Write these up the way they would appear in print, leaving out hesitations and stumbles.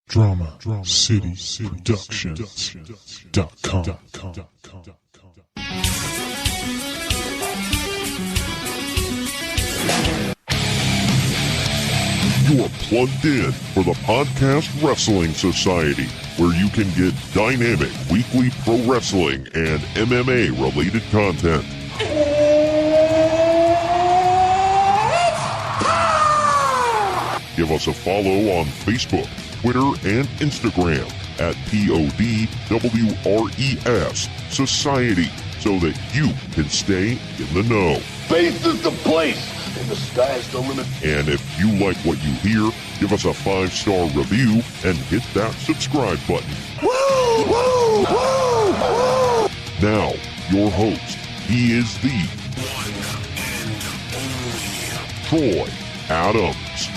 DramaCityProductions.com. You are plugged in for the Podcast Wrestling Society, where you can get dynamic weekly pro wrestling and MMA-related content. Give us a follow on Facebook, Twitter, and Instagram at PODWRES Society so that you can stay in the know. Space is the place, and the sky is the limit. And if you like what you hear, give us a 5-star review and hit that subscribe button. Woo! Woo! Woo! Woo! Now, your host, he is the one and only Troy Adams.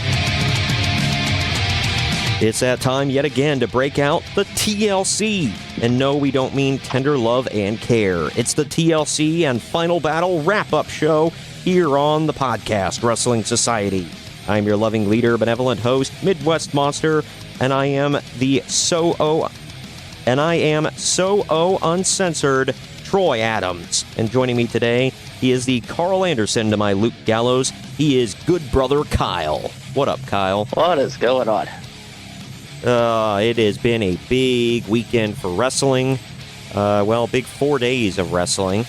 It's that time yet again to break out the TLC. And no, we don't mean tender love and care. It's the TLC and Final Battle wrap-up show here on the Podcast Wrestling Society. I'm your loving leader, benevolent host, Midwest Monster, and I am so uncensored Troy Adams. And joining me today, he is the Carl Anderson to my Luke Gallows. He is good brother Kyle. What up, Kyle? What is going on? It has been a big weekend for wrestling. Big 4 days of wrestling.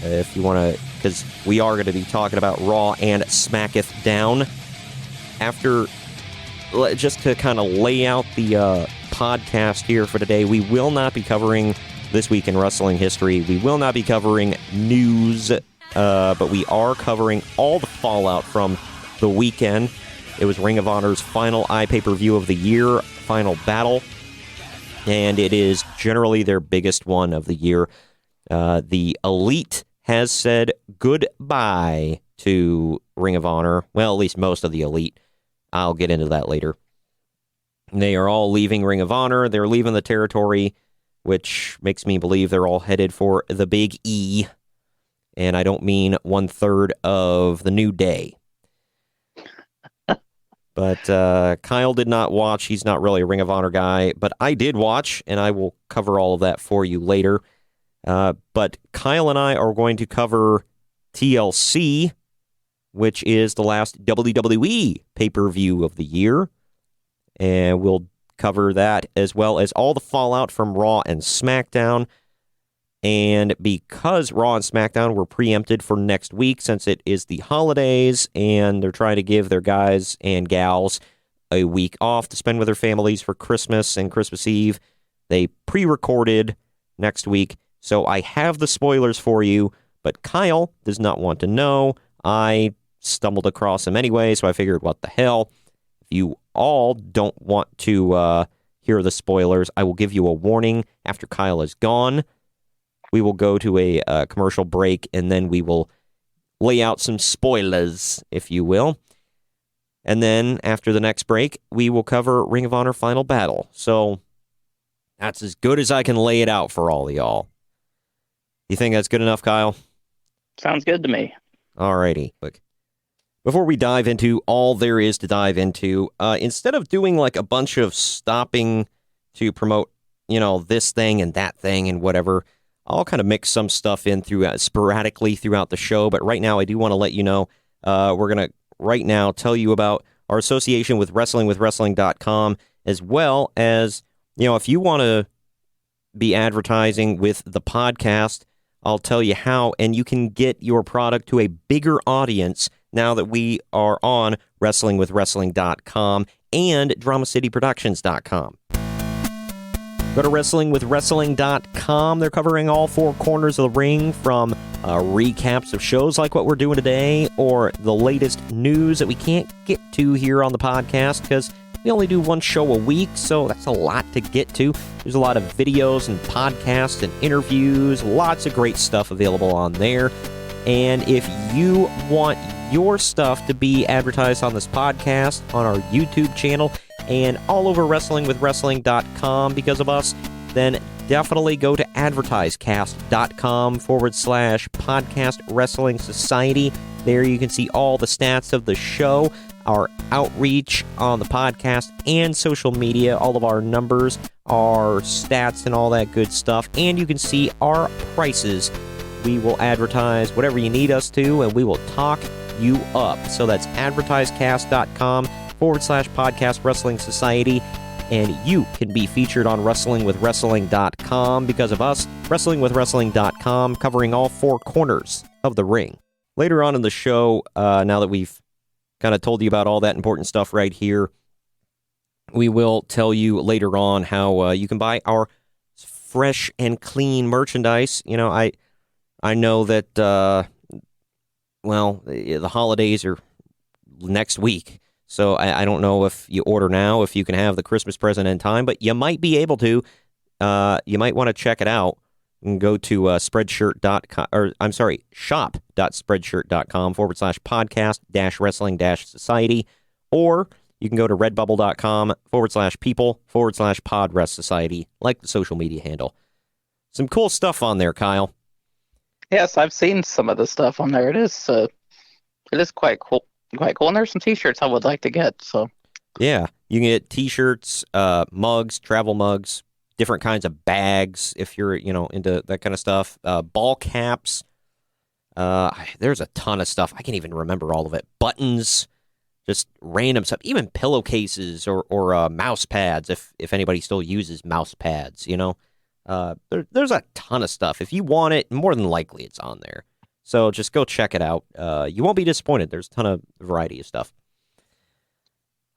If you want to, because we are going to be talking about Raw and SmackDown. Just to kind of lay out the podcast here for today, we will not be covering this week in wrestling history. We will not be covering news, but we are covering all the fallout from the weekend. It was Ring of Honor's final iPay-per-view of the year, Final Battle, and it is generally their biggest one of the year. The Elite has said goodbye to Ring of Honor. Well, at least most of the Elite. I'll get into that later. They are all leaving Ring of Honor. They're leaving the territory, which makes me believe they're all headed for the Big E. And I don't mean 1/3 of the New Day. But Kyle did not watch. He's not really a Ring of Honor guy. But I did watch, and I will cover all of that for you later. But Kyle and I are going to cover TLC, which is the last WWE pay-per-view of the year. And we'll cover that as well as all the fallout from Raw and SmackDown. And because Raw and SmackDown were preempted for next week, since it is the holidays, and they're trying to give their guys and gals a week off to spend with their families for Christmas and Christmas Eve, they pre-recorded next week. So I have the spoilers for you, but Kyle does not want to know. I stumbled across them anyway, so I figured, what the hell? If you all don't want to hear the spoilers, I will give you a warning after Kyle is gone. We will go to a commercial break, and then we will lay out some spoilers, if you will. And then, after the next break, we will cover Ring of Honor Final Battle. So, that's as good as I can lay it out for all of y'all. You think that's good enough, Kyle? Sounds good to me. Alrighty. Look, before we dive into all there is to dive into, instead of doing like a bunch of stopping to promote, this thing and that thing and whatever, I'll kind of mix some stuff in sporadically throughout the show, but right now I do want to let you know, we're going to right now tell you about our association with WrestlingWithWrestling.com, as well as, if you want to be advertising with the podcast, I'll tell you how, and you can get your product to a bigger audience now that we are on WrestlingWithWrestling.com and DramaCityProductions.com. Go to WrestlingWithWrestling.com. They're covering all four corners of the ring, from recaps of shows like what we're doing today, or the latest news that we can't get to here on the podcast because we only do one show a week, so that's a lot to get to. There's a lot of videos and podcasts and interviews, lots of great stuff available on there. And if you want your stuff to be advertised on this podcast, on our YouTube channel, and all over WrestlingWithWrestling.com because of us, then definitely go to AdvertiseCast.com/Podcast Wrestling Society. There you can see all the stats of the show. our outreach on the podcast and social media, all of our numbers, our stats, and all that good stuff. And you can see our prices. We will advertise whatever you need us to, and we will talk you up. So that's AdvertiseCast.com/podcast Wrestling Society. And you can be featured on WrestlingWithWrestling.com because of us. WrestlingWithWrestling.com, covering all four corners of the ring. Later on in the show, now that we've kind of told you about all that important stuff right here, we will tell you later on how you can buy our fresh and clean merchandise. You know, I know that, the holidays are next week. So I don't know if you order now, if you can have the Christmas present in time, but you might be able to. You might want to check it out and go to shop.spreadshirt.com/podcast-podcast-wrestling-society, or you can go to redbubble.com/people/podrest-society, like the social media handle. Some cool stuff on there, Kyle. Yes, I've seen some of the stuff on there. It is quite cool. Quite cool. And there's some T-shirts I would like to get. So yeah, you can get T-shirts, mugs, travel mugs, different kinds of bags if you're into that kind of stuff. Ball caps. There's a ton of stuff. I can't even remember all of it. Buttons, just random stuff. Even pillowcases or mouse pads if anybody still uses mouse pads. There's a ton of stuff. If you want it, more than likely it's on there. So just go check it out. You won't be disappointed. There's a ton of variety of stuff.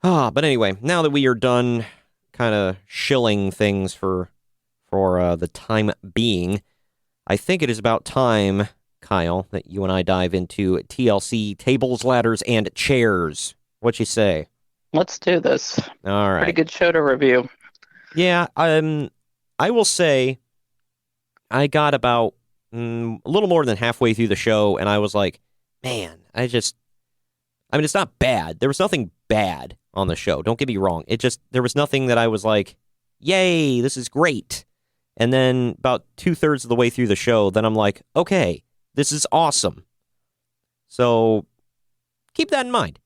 But anyway, now that we are done kind of shilling things for the time being, I think it is about time, Kyle, that you and I dive into TLC tables, ladders, and chairs. What you say? Let's do this. All right. Pretty good show to review. Yeah, I will say I got about a little more than halfway through the show, and I was like, man, it's not bad. There was nothing bad on the show. Don't get me wrong. There was nothing that I was like, yay, this is great. And then about 2/3 of the way through the show, then I'm like, okay, this is awesome. So keep that in mind.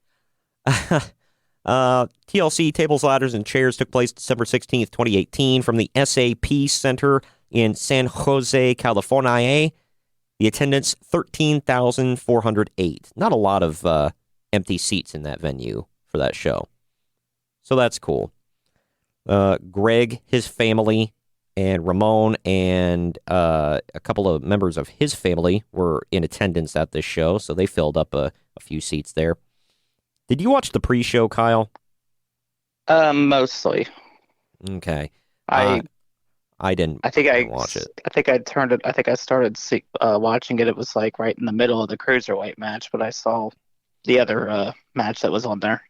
TLC Tables, Ladders, and Chairs took place December 16th, 2018 from the SAP Center in San Jose, California. The attendance, 13,408. Not a lot of empty seats in that venue for that show. So that's cool. Greg, his family, and Ramon and a couple of members of his family were in attendance at this show, so they filled up a few seats there. Did you watch the pre-show, Kyle? Mostly. Okay. I didn't. I think I watch it. I think I turned it. I think I started watching it. It was like right in the middle of the cruiserweight match, but I saw the other match that was on there.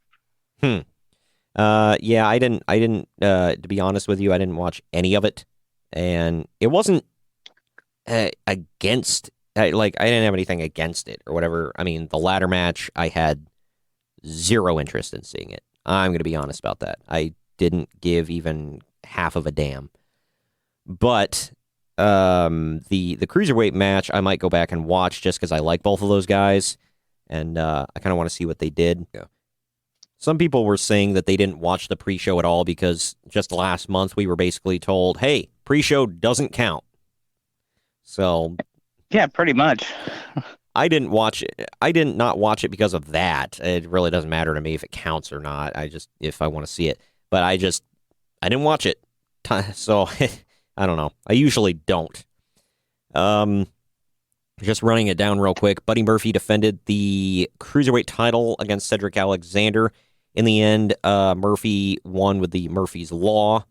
Yeah, I didn't. To be honest with you, I didn't watch any of it, and it wasn't against. I didn't have anything against it or whatever. I mean, the ladder match, I had zero interest in seeing it. I'm going to be honest about that. I didn't give even half of a damn. But the cruiserweight match, I might go back and watch just because I like both of those guys, and I kind of want to see what they did. Yeah. Some people were saying that they didn't watch the pre-show at all because just last month we were basically told, hey, pre-show doesn't count. So yeah, pretty much. I didn't watch it. I did not watch it because of that. It really doesn't matter to me if it counts or not. If I want to see it, but I didn't watch it. So I don't know. I usually don't. Just running it down real quick. Buddy Murphy defended the cruiserweight title against Cedric Alexander. In the end, Murphy won with the Murphy's Law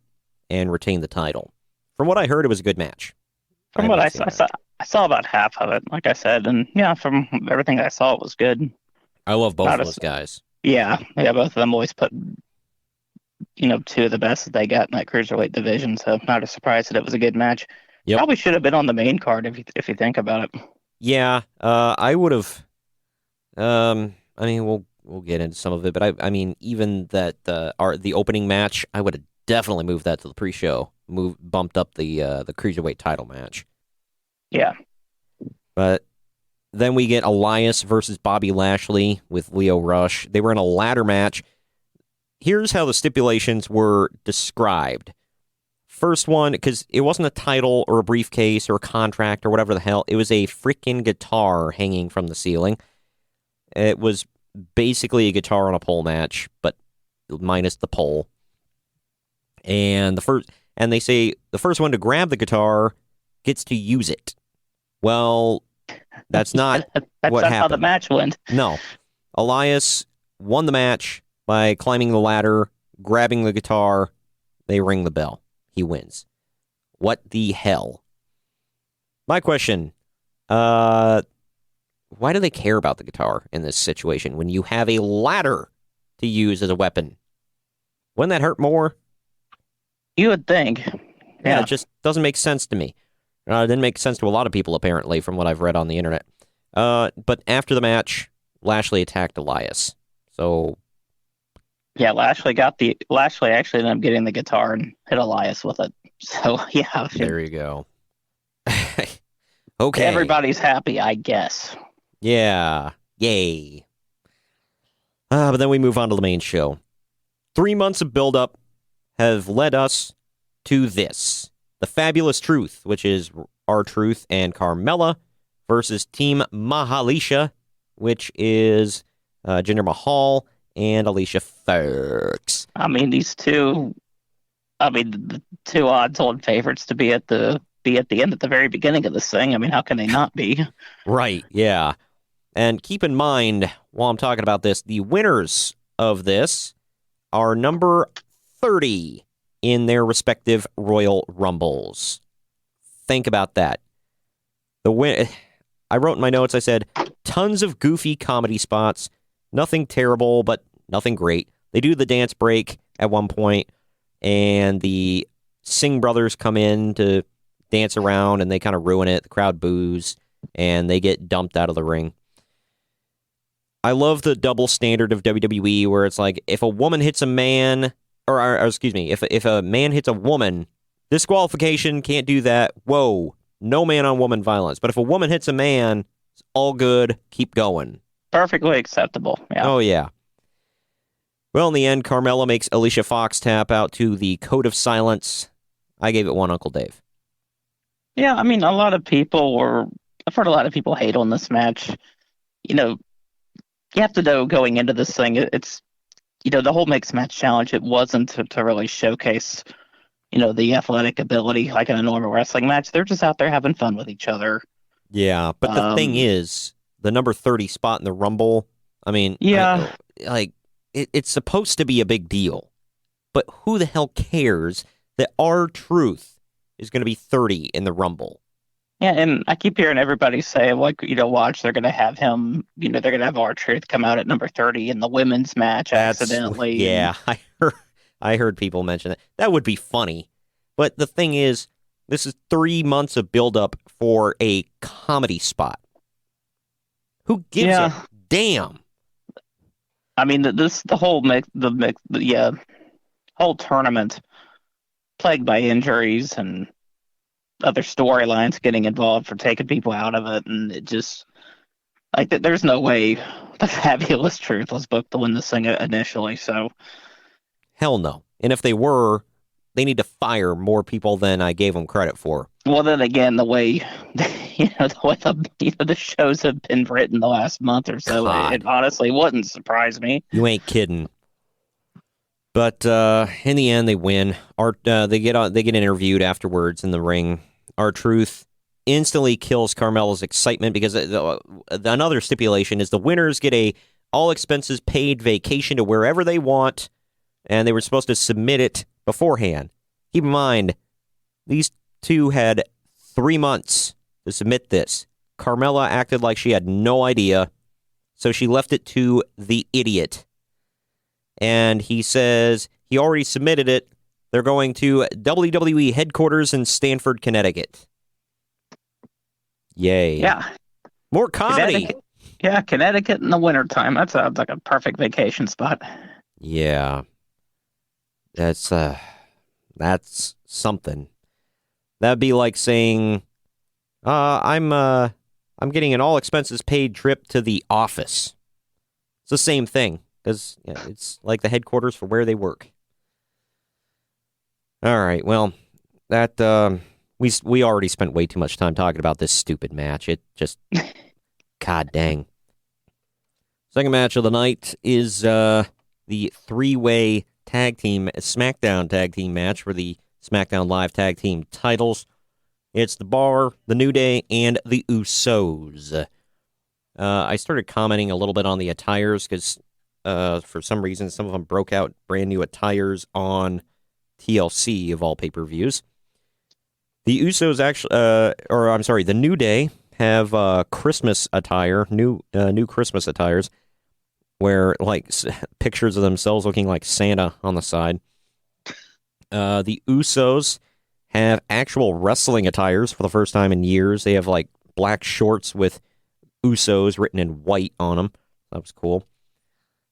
and retained the title. From what I heard, it was a good match. From what I saw about half of it, like I said, and yeah, from everything I saw, it was good. I love both of those guys. Yeah, both of them always put, two of the best that they got in that cruiserweight division. So not a surprise that it was a good match. Yep. Probably should have been on the main card if you think about it. Yeah, I would have. I mean, we'll get into some of it, but I mean, even that the opening match, I would have definitely moved that to the pre-show. Bumped up the cruiserweight title match. Yeah, but Then we get Elias versus Bobby Lashley with Lio Rush. They were in a ladder match. Here's how the stipulations were described. First one, because it wasn't a title or a briefcase or a contract or whatever the hell. It was a freaking guitar hanging from the ceiling. It was basically a guitar on a pole match, but minus the pole. And they say the first one to grab the guitar gets to use it. Well, that's not that's what not happened. how the match went. No. Elias won the match by climbing the ladder, grabbing the guitar. They ring the bell. He wins. What the hell? My question, why do they care about the guitar in this situation when you have a ladder to use as a weapon? Wouldn't that hurt more? You would think. Yeah, it just doesn't make sense to me. It didn't make sense to a lot of people, apparently, from what I've read on the internet. But after the match, Lashley attacked Elias. So... yeah, Lashley actually ended up getting the guitar and hit Elias with it. So, yeah. There you go. Okay. Everybody's happy, I guess. Yeah. Yay. But then we move on to the main show. 3 months of build-up have led us to this. The Fabulous Truth, which is R-Truth and Carmella, versus Team Mahalisha, which is Jinder Mahal and Alicia Fox. I mean, the two odds-on favorites to be at the end at the very beginning of this thing. I mean, how can they not be? Right, yeah. And keep in mind, while I'm talking about this, the winners of this are number 30 in their respective Royal Rumbles. Think about that. I wrote in my notes, I said, tons of goofy comedy spots. Nothing terrible, but nothing great. They do the dance break at one point, and the Singh brothers come in to dance around, and they kind of ruin it. The crowd boos, and they get dumped out of the ring. I love the double standard of WWE, where it's like, if a woman hits a man, or excuse me, if a man hits a woman, disqualification, can't do that. Whoa, no man-on-woman violence. But if a woman hits a man, it's all good, keep going. Perfectly acceptable. Yeah. Oh, yeah. Well, in the end, Carmella makes Alicia Fox tap out to the Code of Silence. I gave it one, Uncle Dave. Yeah, I mean, I've heard a lot of people hate on this match. You know, you have to know going into this thing, it's, the whole mixed match challenge, it wasn't to really showcase, the athletic ability like in a normal wrestling match. They're just out there having fun with each other. Yeah, but the thing is, the number 30 spot in the Rumble, I mean, yeah, it's supposed to be a big deal. But who the hell cares that R-Truth is going to be 30 in the Rumble? Yeah, and I keep hearing everybody say, watch, they're going to have him, they're going to have R-Truth come out at number 30 in the women's match accidentally. Yeah, I heard people mention that. That would be funny. But the thing is, this is 3 months of build-up for a comedy spot. Who gives a damn? I mean, the whole tournament plagued by injuries and other storylines getting involved for taking people out of it, and it just there's no way the Fabulous Truth was booked to win this thing initially. So hell no. And if they were, they need to fire more people than I gave them credit for. Well, then again, the way the shows have been written the last month or so, it honestly wouldn't surprise me. You ain't kidding. But in the end, they win. They get interviewed afterwards in the ring. R-Truth instantly kills Carmella's excitement because another stipulation is the winners get a all expenses paid vacation to wherever they want, and they were supposed to submit it beforehand. Keep in mind, these two had 3 months to submit this. Carmella acted like she had no idea, so she left it to the idiot. And he says he already submitted it. They're going to WWE headquarters in Stamford, Connecticut. Yay. Yeah. More comedy. Connecticut in the wintertime. That sounds like a perfect vacation spot. Yeah. That's something. That'd be like saying, I'm I'm getting an all-expenses-paid trip to the office. It's the same thing, because it's like the headquarters for where they work. All right, well, that we already spent way too much time talking about this stupid match. It just, god dang. Second match of the night is the three-way tag team SmackDown tag team match for the SmackDown Live tag team titles. It's the Bar, the New Day, and the Usos. I started commenting a little bit on the attires because for some reason some of them broke out brand new attires on TLC of all pay-per-views. The Usos actually, the New Day have Christmas attire, new Christmas attires, where like pictures of themselves looking like Santa on the side. The Usos have actual wrestling attires for the first time in years. They have like black shorts with Usos written in white on them. That was cool.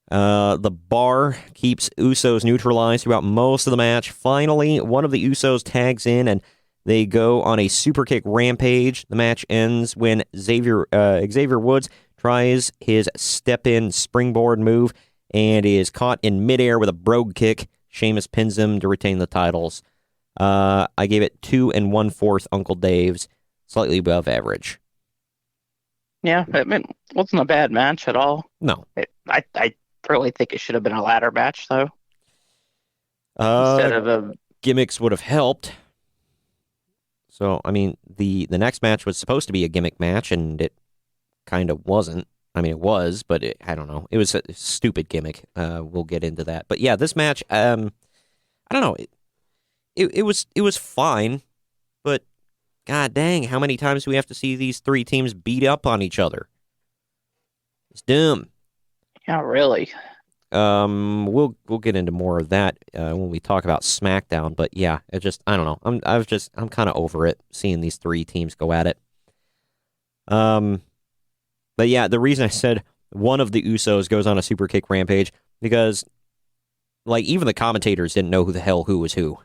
The Bar keeps Usos neutralized throughout most of the match. Finally, one of the Usos tags in and they go on a super kick rampage. The match ends when Xavier Woods tries his step-in springboard move and is caught in midair with a brogue kick. Sheamus pins him to retain the titles. I gave it 2 1/4 Uncle Dave's, slightly above average. Yeah, it wasn't a bad match at all. No. I really think it should have been a ladder match, though. Instead of a... Gimmicks would have helped. So, I mean, the next match was supposed to be a gimmick match, and it kind of wasn't. I mean, it was, but I don't know. It was a stupid gimmick. We'll get into that. But yeah, this match, I don't know. It was fine, but god dang, how many times do we have to see these three teams beat up on each other? It's dumb. Yeah, really. We'll get into more of that when we talk about SmackDown. But yeah, it just, I don't know. I'm kind of over it seeing these three teams go at it. But yeah, the reason I said one of the Usos goes on a super kick rampage because like even the commentators didn't know who the hell who was who.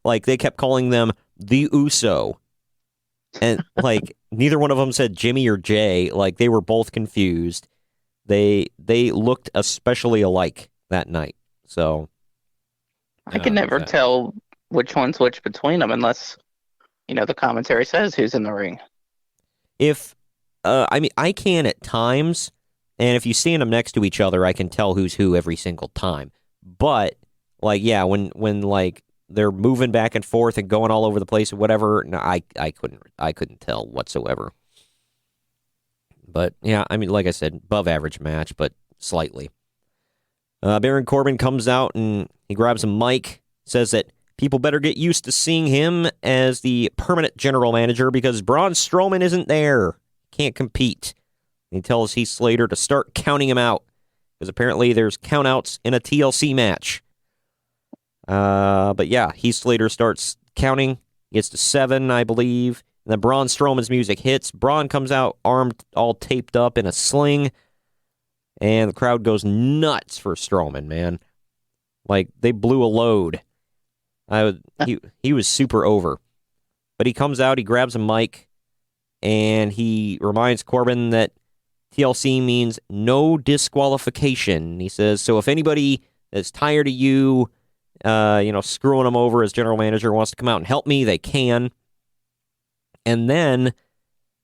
Like they kept calling them the Uso, and like neither one of them said Jimmy or Jay. Like they were both confused. They looked especially alike that night. So I can never tell which one's which between them unless the commentary says who's in the ring. If I mean I can at times, and if you stand them next to each other, I can tell who's who every single time. But like yeah, when like they're moving back and forth and going all over the place or whatever, no, I couldn't tell whatsoever. But yeah, I mean, like I said, above average match, but slightly. Baron Corbin comes out and he grabs a mic, says that people better get used to seeing him as the permanent general manager because Braun Strowman isn't there. Can't compete. And he tells Heath Slater to start counting him out because apparently there's countouts in a TLC match. But yeah, Heath Slater starts counting, gets to 7, I believe. And then Braun Strowman's music hits. Braun comes out armed, all taped up in a sling. And the crowd goes nuts for Strowman, man. Like, they blew a load. He was super over. But he comes out, he grabs a mic, and he reminds Corbin that TLC means no disqualification. He says, so if anybody is tired of you, screwing him over as general manager wants to come out and help me, they can. And then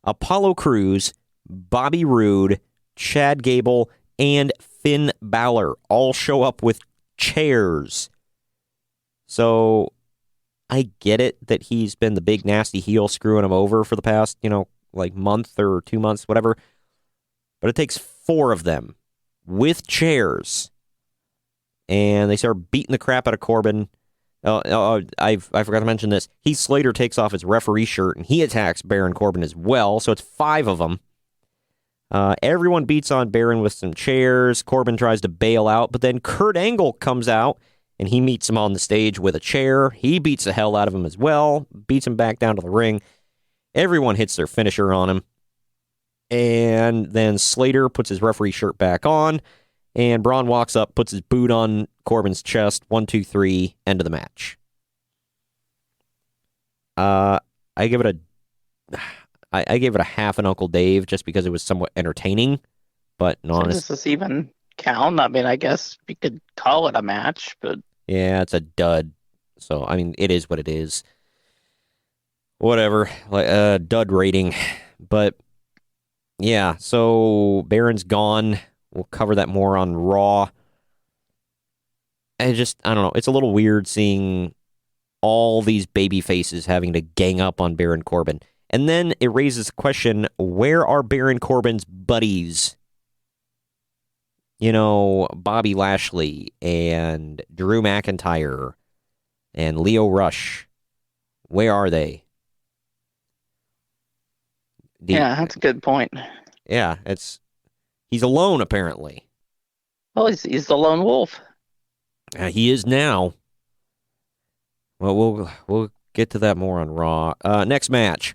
Apollo Crews, Bobby Roode, Chad Gable, and Finn Balor all show up with chairs. So I get it that he's been the big nasty heel screwing him over for the past, month or 2 months, whatever. But it takes 4 of them with chairs. And they start beating the crap out of Corbin. I forgot to mention this. Heath Slater takes off his referee shirt, and he attacks Baron Corbin as well, so it's 5 of them. Everyone beats on Baron with some chairs. Corbin tries to bail out, but then Kurt Angle comes out, and he meets him on the stage with a chair. He beats the hell out of him as well, beats him back down to the ring. Everyone hits their finisher on him. And then Slater puts his referee shirt back on, and Braun walks up, puts his boot on Corbin's chest. 1, 2, 3, end of the match. I give it I gave it a half an Uncle Dave just because it was somewhat entertaining, but So honest, does this even count? I mean, I guess you could call it a match, but yeah, it's a dud. So I mean, it is what it is. Whatever, like dud rating, but yeah. So Baron's gone. We'll cover that more on Raw. I don't know. It's a little weird seeing all these baby faces having to gang up on Baron Corbin. And then it raises the question, where are Baron Corbin's buddies? You know, Bobby Lashley and Drew McIntyre and Leo Rush. Where are they? yeah, that's a good point. Yeah, he's alone apparently. Well, he's the lone wolf. He is now. Well, we'll get to that more on Raw. Next match,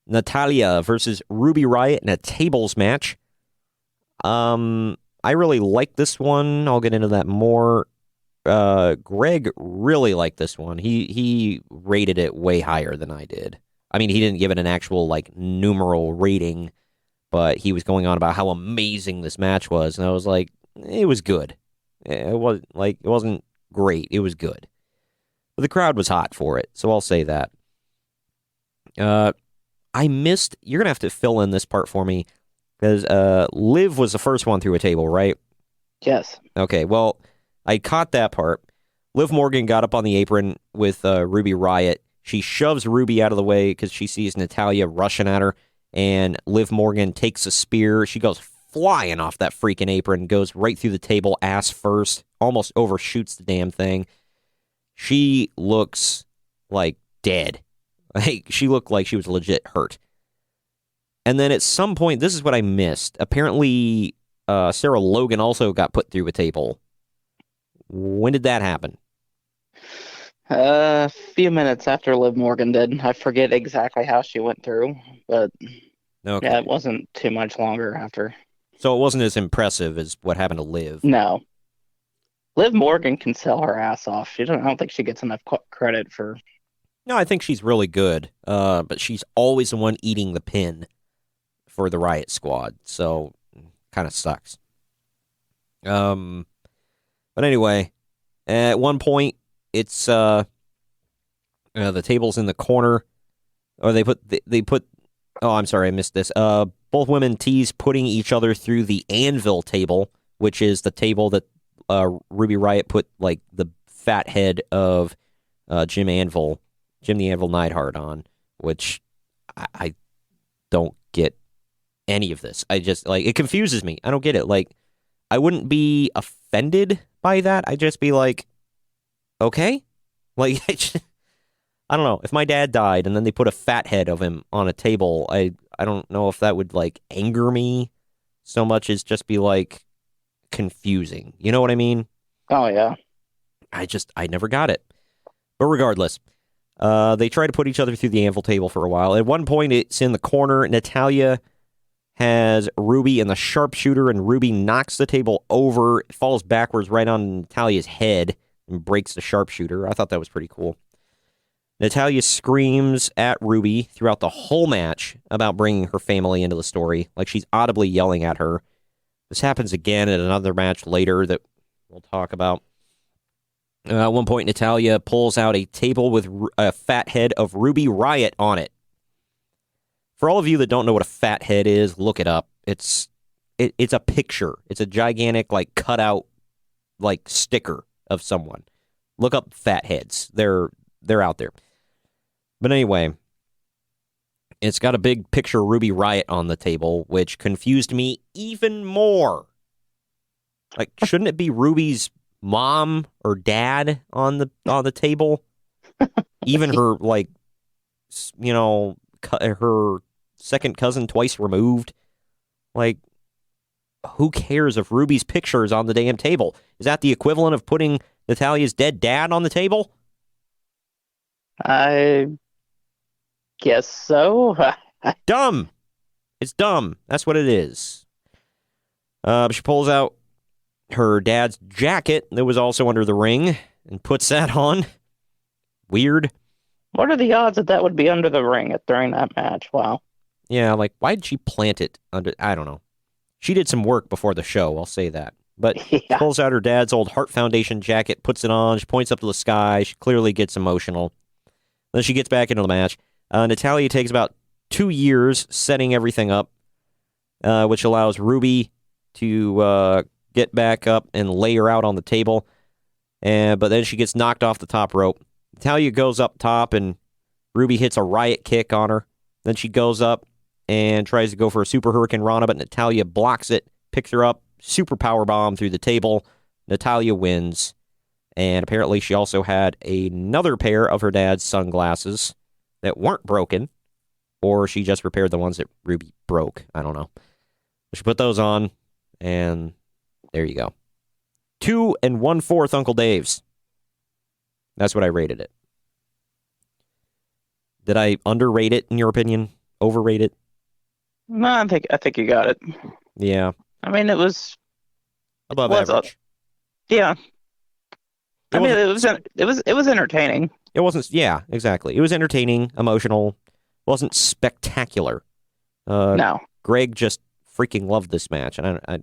Natalya versus Ruby Riott in a tables match. I really like this one. I'll get into that more. Greg really liked this one. He rated it way higher than I did. I mean, he didn't give it an actual like numeral rating, but he was going on about how amazing this match was, and I was like, it was good. It wasn't great. It was good. But the crowd was hot for it, so I'll say that. I missed. You're gonna have to fill in this part for me because Liv was the first one through a table, right? Yes. Okay. Well, I caught that part. Liv Morgan got up on the apron with Ruby Riott. She shoves Ruby out of the way because she sees Natalya rushing at her, and Liv Morgan takes a spear. She goes flying off that freaking apron, goes right through the table, ass first, almost overshoots the damn thing. She looks like dead. Like, she looked like she was legit hurt. And then at some point, this is what I missed. Apparently, Sarah Logan also got put through a table. When did that happen? A few minutes after Liv Morgan did. I forget exactly how she went through, but Okay. yeah, it wasn't too much longer after. So it wasn't as impressive as what happened to Liv. No. Liv Morgan can sell her ass off. I don't think she gets enough credit for. No, I think she's really good, but she's always the one eating the pin for the Riot Squad, so kind of sucks. But anyway, at one point, it's the table's in the corner, or they put. Oh, I'm sorry, I missed this. Both women tease putting each other through the anvil table, which is the table that Ruby Riott put like the fat head of Jim the Anvil Neidhart on, which I don't get any of this. I just, like, it confuses me. I don't get it. Like, I wouldn't be offended by that. I'd just be like, okay. Like, I don't know. If my dad died and then they put a fat head of him on a table, I don't know if that would, like, anger me so much as just be, like, confusing. You know what I mean? Oh, yeah. I never got it. But regardless, they try to put each other through the anvil table for a while. At one point, it's in the corner. Natalya has Ruby in the sharpshooter, and Ruby knocks the table over, falls backwards right on Natalya's head, and breaks the sharpshooter. I thought that was pretty cool. Natalya screams at Ruby throughout the whole match about bringing her family into the story, like she's audibly yelling at her. This happens again at another match later that we'll talk about. At one point, Natalya pulls out a table with a fat head of Ruby Riott on it. For all of you that don't know what a fat head is, look it up. It's a picture. It's a gigantic, like, cutout, like, sticker of someone. Look up fat heads. They're out there. But anyway, it's got a big picture of Ruby Riott on the table, which confused me even more. Like, shouldn't it be Ruby's mom or dad on the table? Even her, like, you know, her second cousin twice removed. Like, who cares if Ruby's picture is on the damn table? Is that the equivalent of putting Natalya's dead dad on the table? I guess so. Dumb. It's dumb. That's what it is. She pulls out her dad's jacket that was also under the ring and puts that on. Weird. What are the odds that would be under the ring during that match? Wow. Yeah, like, why did she plant it under... I don't know. She did some work before the show, I'll say that. But Yeah. pulls out her dad's old Heart Foundation jacket, puts it on, she points up to the sky, she clearly gets emotional. Then she gets back into the match. Natalya takes about 2 years setting everything up, which allows Ruby to get back up and lay her out on the table. But then she gets knocked off the top rope. Natalya goes up top, and Ruby hits a riot kick on her. Then she goes up and tries to go for a Super Hurricane Rana, but Natalya blocks it, picks her up, super power bomb through the table. Natalya wins. And apparently she also had another pair of her dad's sunglasses that weren't broken, or she just repaired the ones that Ruby broke. I don't know. She put those on, and there you go. 2 1/4 Uncle Dave's. That's what I rated it. Did I underrate it, in your opinion? Overrate it? No, I think you got it. Yeah. I mean, it was Above was average. yeah. It I mean, it was entertaining. It wasn't, yeah, exactly. It was entertaining, emotional, wasn't spectacular. No. Greg just freaking loved this match, and I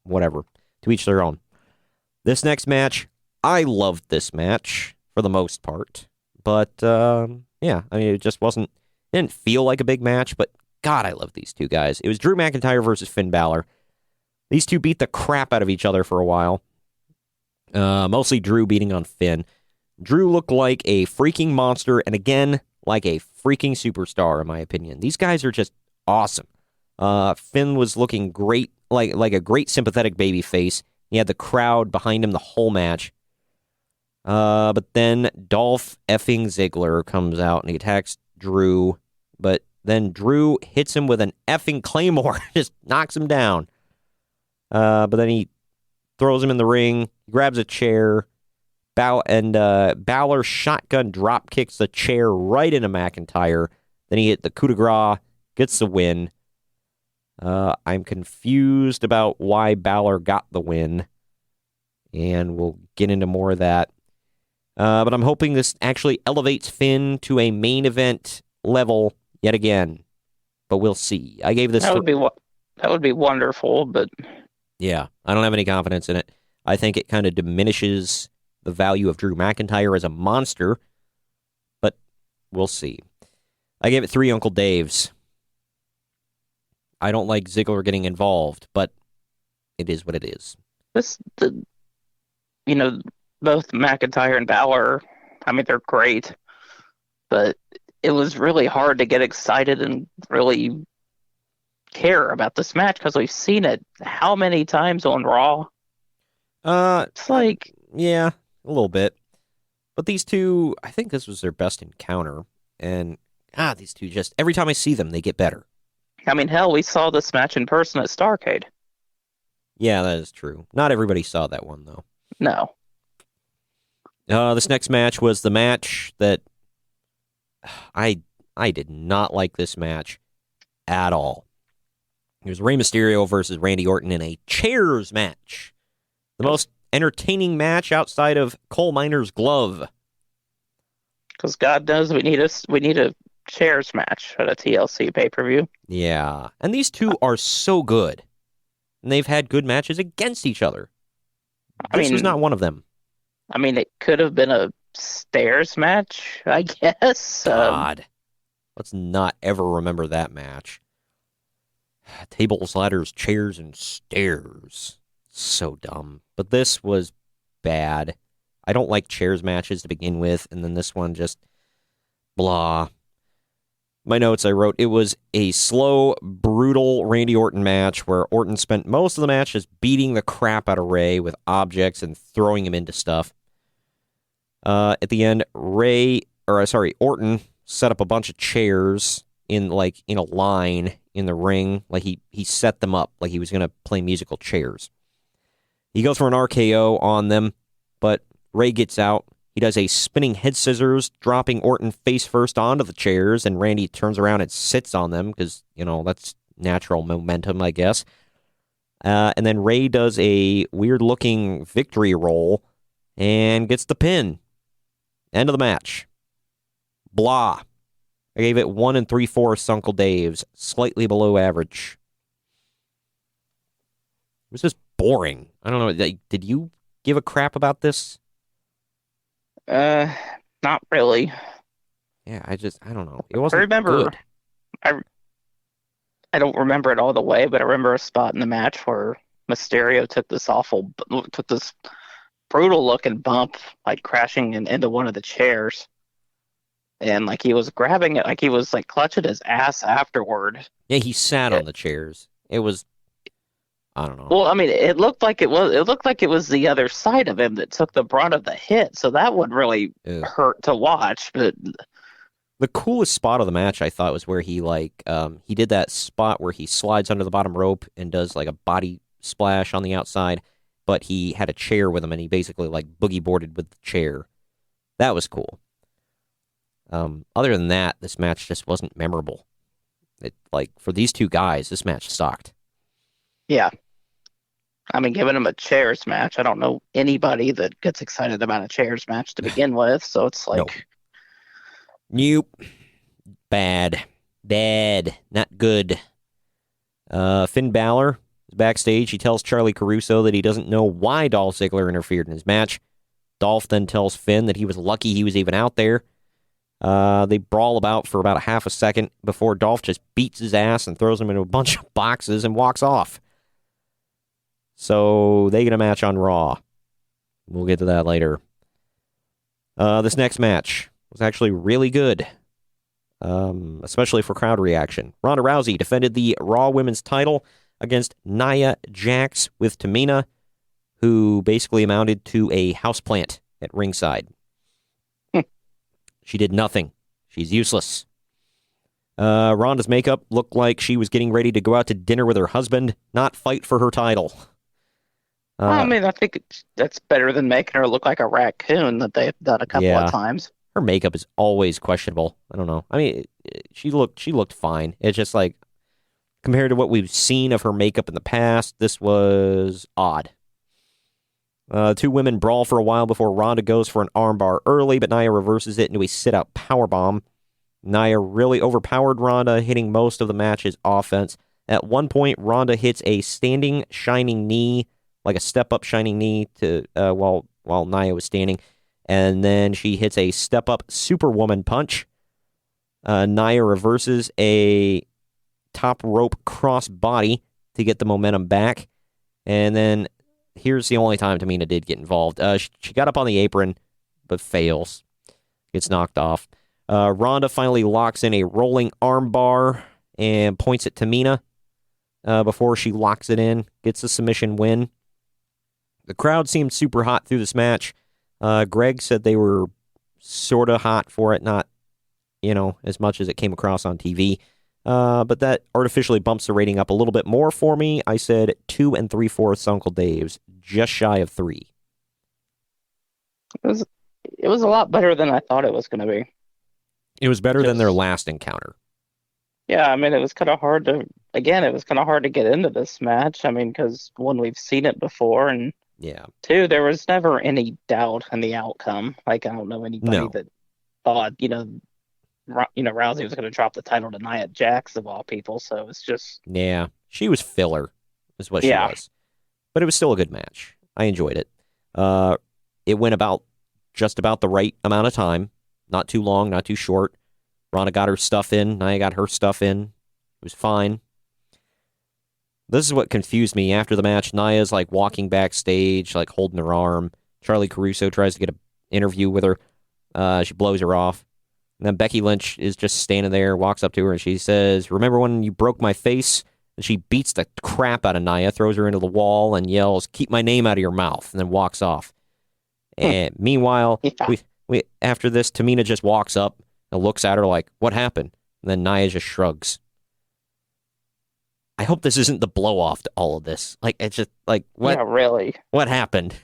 whatever. To each their own. This next match, I loved this match for the most part, but yeah, I mean, it just wasn't. It didn't feel like a big match, but God, I love these two guys. It was Drew McIntyre versus Finn Balor. These two beat the crap out of each other for a while. Mostly Drew beating on Finn. Drew looked like a freaking monster, and again, like a freaking superstar, in my opinion. These guys are just awesome. Finn was looking great, like a great sympathetic baby face. He had the crowd behind him the whole match. But then Dolph effing Ziggler comes out and he attacks Drew, but then Drew hits him with an effing Claymore, just knocks him down. But then he throws him in the ring, grabs a chair, Balor shotgun drop kicks the chair right into McIntyre. Then he hit the coup de grace, gets the win. I'm confused about why Balor got the win, and we'll get into more of that. But I'm hoping this actually elevates Finn to a main event level yet again. But we'll see. I gave this... That would be wonderful, but... Yeah, I don't have any confidence in it. I think it kind of diminishes the value of Drew McIntyre as a monster, but we'll see. I gave it 3 Uncle Daves. I don't like Ziggler getting involved, but it is what it is. Both McIntyre and Balor, I mean, they're great, but it was really hard to get excited and really care about this match because we've seen it how many times on Raw? It's like... Yeah, a little bit. But these two, I think this was their best encounter, and these two just, every time I see them, they get better. I mean, hell, we saw this match in person at Starrcade. Yeah, that is true. Not everybody saw that one, though. No. This next match was the match that I did not like this match at all. It was Rey Mysterio versus Randy Orton in a chairs match. The most entertaining match outside of Coal Miner's Glove. Because God knows we need a chairs match at a TLC pay-per-view. Yeah, and these two are so good. And they've had good matches against each other. This was not one of them. I mean, it could have been a stairs match, I guess. God. Let's not ever remember that match. Tables, ladders, chairs, and stairs. So dumb. But this was bad. I don't like chairs matches to begin with, and then this one just blah. My notes I wrote, it was a slow, brutal Randy Orton match where Orton spent most of the match just beating the crap out of Ray with objects and throwing him into stuff. At the end, Orton set up a bunch of chairs in a line in the ring. Like he set them up like he was going to play musical chairs. He goes for an RKO on them, but Ray gets out. He does a spinning head scissors, dropping Orton face first onto the chairs, and Randy turns around and sits on them because, that's natural momentum, I guess. And then Ray does a weird-looking victory roll and gets the pin. End of the match. Blah. I gave it 1 3/4 Uncle Dave's, slightly below average. It was just boring. I don't know. Did you give a crap about this? Not really. Yeah, I don't know. It I wasn't remember, good. I don't remember it all the way, but I remember a spot in the match where Mysterio took this brutal looking bump, like crashing into one of the chairs. And like he was grabbing it, like he was like clutching his ass afterward. Yeah, he sat on the chairs. It was, I don't know. Well, I mean, it looked like it was the other side of him that took the brunt of the hit, so that would really hurt to watch. But the coolest spot of the match, I thought, was where he he did that spot where he slides under the bottom rope and does like a body splash on the outside, but he had a chair with him and he basically like boogie boarded with the chair. That was cool. Other than that, this match just wasn't memorable. For these two guys, this match sucked. Yeah. I mean, giving him a chairs match, I don't know anybody that gets excited about a chairs match to begin with, so it's like... Nope. Bad. Not good. Finn Balor is backstage. He tells Charlie Caruso that he doesn't know why Dolph Ziggler interfered in his match. Dolph then tells Finn that he was lucky he was even out there. They brawl about for about a half a second before Dolph just beats his ass and throws him into a bunch of boxes and walks off. So they get a match on Raw. We'll get to that later. This next match was actually really good, especially for crowd reaction. Ronda Rousey defended the Raw Women's title against Nia Jax with Tamina, who basically amounted to a houseplant at ringside. She did nothing. She's useless. Ronda's makeup looked like she was getting ready to go out to dinner with her husband, not fight for her title. I mean, I think that's better than making her look like a raccoon that they've done a couple of times. Her makeup is always questionable. I don't know. I mean, she looked fine. It's just like, compared to what we've seen of her makeup in the past, this was odd. Two women brawl for a while before Ronda goes for an armbar early, but Nia reverses it into a sit-out powerbomb. Nia really overpowered Ronda, hitting most of the match's offense. At one point, Ronda hits a standing shining knee, like a step-up shining knee, to while Nia was standing, and then she hits a step-up Superwoman punch. Nia reverses a top rope cross body to get the momentum back, and then here's the only time Tamina did get involved. She got up on the apron, but fails. Gets knocked off. Ronda finally locks in a rolling armbar and points at Tamina before she locks it in. Gets a submission win. The crowd seemed super hot through this match. Greg said they were sort of hot for it, not, as much as it came across on TV. But that artificially bumps the rating up a little bit more for me. I said 2 3/4 Uncle Dave's, just shy of 3. It was a lot better than I thought it was going to be. It was better than their last encounter. Yeah, I mean, it was kind of hard to get into this match. I mean, because one, we've seen it before, and two, there was never any doubt in the outcome. Like, I don't know anybody that thought, Rousey was going to drop the title to Nia Jax of all people. So it's just she was filler, is what she was. But it was still a good match. I enjoyed it. It went just about the right amount of time. Not too long, not too short. Ronda got her stuff in. Nia got her stuff in. It was fine. This is what confused me. After the match, Nia's like walking backstage, like holding her arm. Charlie Caruso tries to get an interview with her. She blows her off. And then Becky Lynch is just standing there, walks up to her, and she says, "Remember when you broke my face?" And she beats the crap out of Nia, throws her into the wall, and yells, "Keep my name out of your mouth," and then walks off. And meanwhile, we after this, Tamina just walks up and looks at her like, "What happened?" And then Nia just shrugs. I hope this isn't the blow-off to all of this. Like, it's just, like, what? Yeah, really. What happened?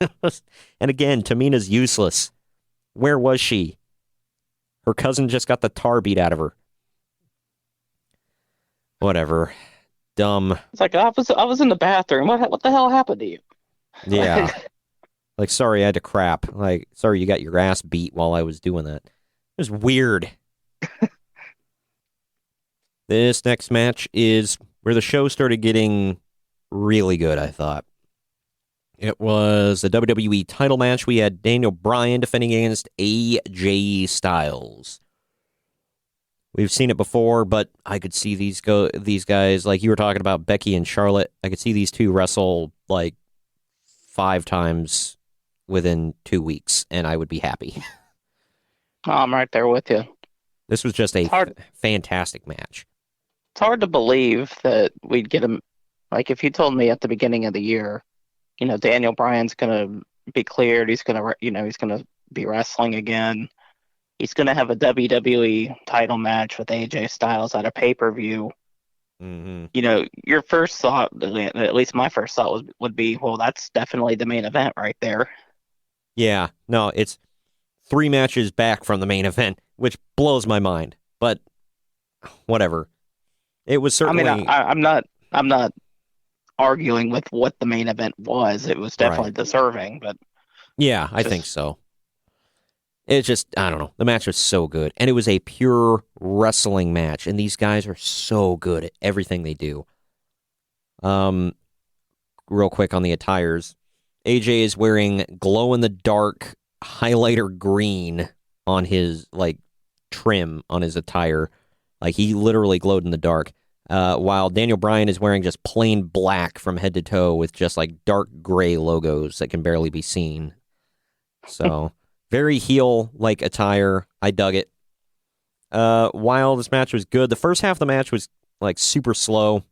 And again, Tamina's useless. Where was she? Her cousin just got the tar beat out of her. Whatever. Dumb. It's like, I was in the bathroom. What the hell happened to you? Yeah. Like, sorry, I had to crap. Like, sorry you got your ass beat while I was doing that. It was weird. This next match is where the show started getting really good, I thought. It was a WWE title match. We had Daniel Bryan defending against AJ Styles. We've seen it before, but I could see these guys, like you were talking about Becky and Charlotte, I could see these two wrestle like 5 times within 2 weeks, and I would be happy. Oh, I'm right there with you. This was just a fantastic match. It's hard to believe that we'd get him. Like, if you told me at the beginning of the year, Daniel Bryan's going to be cleared, he's going to be wrestling again. He's going to have a WWE title match with AJ Styles at a pay-per-view. Mm-hmm. Your first thought, at least my first thought would be, well, that's definitely the main event right there. Yeah, no, it's 3 matches back from the main event, which blows my mind. But whatever. It was certainly. I mean, I'm not arguing with what the main event was. It was definitely deserving, but yeah, I think so. It's just, I don't know. The match was so good, and it was a pure wrestling match, and these guys are so good at everything they do. Real quick on the attires. AJ is wearing glow-in-the-dark highlighter green on his, trim on his attire. Like, he literally glowed in the dark. While Daniel Bryan is wearing just plain black from head to toe with just, dark gray logos that can barely be seen. So, very heel-like attire. I dug it. While this match was good, the first half of the match was, super slow.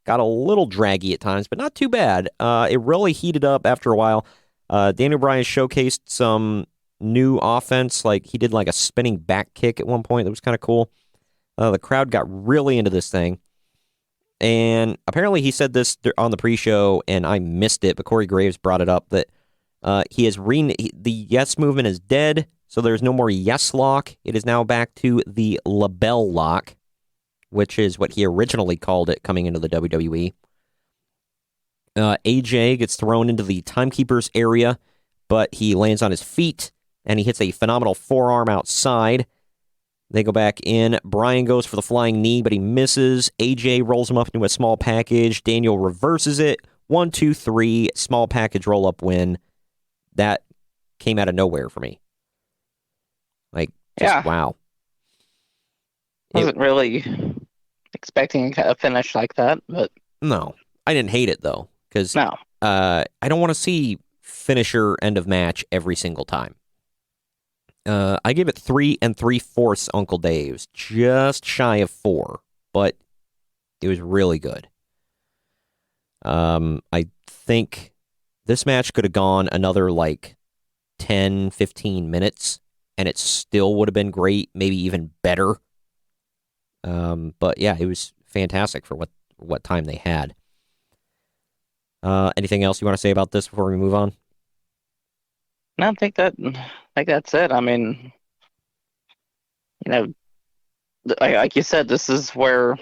Got a little draggy at times, but not too bad. It really heated up after a while. Daniel Bryan showcased some new offense. He did, a spinning back kick at one point that was kind of cool. The crowd got really into this thing. And apparently he said this on the pre-show, and I missed it, but Corey Graves brought it up, that the yes movement is dead, so there's no more yes lock. It is now back to the label lock, which is what he originally called it coming into the WWE. AJ gets thrown into the timekeeper's area, but he lands on his feet, and he hits a phenomenal forearm outside. They go back in. Bryan goes for the flying knee, but he misses. AJ rolls him up into a small package. Daniel reverses it. 1, 2, 3, small package roll-up win. That came out of nowhere for me. Wow. Wasn't really expecting a finish like that, but... No. I didn't hate it, though, because no. I don't want to see finisher end of match every single time. I give it 3 3/4 Uncle Dave's, just shy of 4, but it was really good. I think this match could have gone another 10, 15 minutes, and it still would have been great, maybe even better. But yeah, it was fantastic for what time they had. Anything else you want to say about this before we move on? No, I think that's it. I mean, like you said, this is where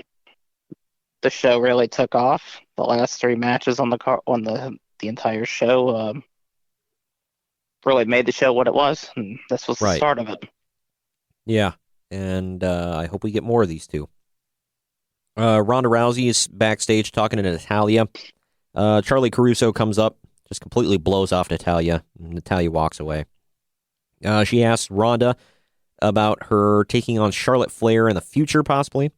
the show really took off. The last 3 matches on the entire show really made the show what it was, and this was the start of it. Yeah, and I hope we get more of these two. Ronda Rousey is backstage talking to Natalya. Charlie Caruso comes up, just completely blows off Natalya. Natalya walks away. She asks Ronda about her taking on Charlotte Flair in the future, possibly.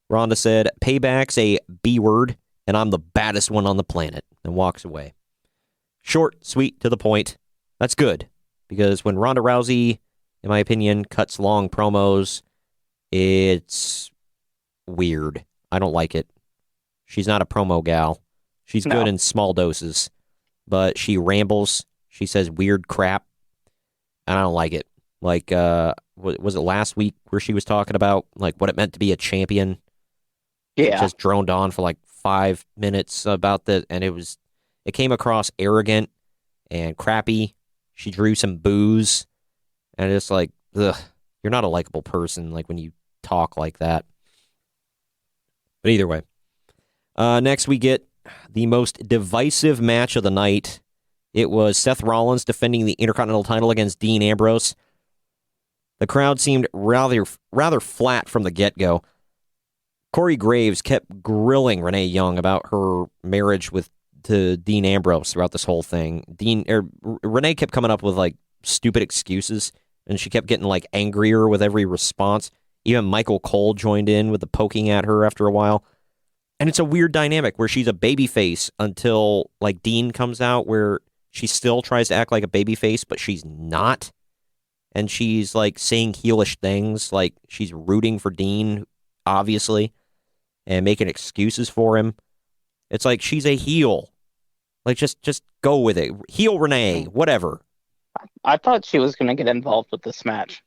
Ronda said, "Payback's a B word, and I'm the baddest one on the planet," and walks away. Short, sweet, to the point. That's good, because when Ronda Rousey, in my opinion, cuts long promos, it's weird. I don't like it. She's not a promo gal. She's good in small doses, but she rambles. She says weird crap, and I don't like it. Was it last week where she was talking about what it meant to be a champion? Yeah. Just droned on for 5 minutes about that, and it came across arrogant and crappy. She drew some boos, and it's ugh, you're not a likable person when you talk like that. But either way, next we get the most divisive match of the night. It was Seth Rollins defending the Intercontinental title against Dean Ambrose. The crowd seemed rather flat from the get-go. Corey Graves kept grilling Renee Young about her marriage to Dean Ambrose throughout this whole thing. Renee kept coming up with like stupid excuses, and she kept getting like angrier with every response. Even Michael Cole joined in with the poking at her after a while. And it's a weird dynamic where she's a babyface until like Dean comes out, where she still tries to act like a babyface, but she's not. And she's like saying heelish things, like she's rooting for Dean, obviously, and making excuses for him. It's like she's a heel. Like just go with it. Heel Renee, whatever. I thought she was going to get involved with this match.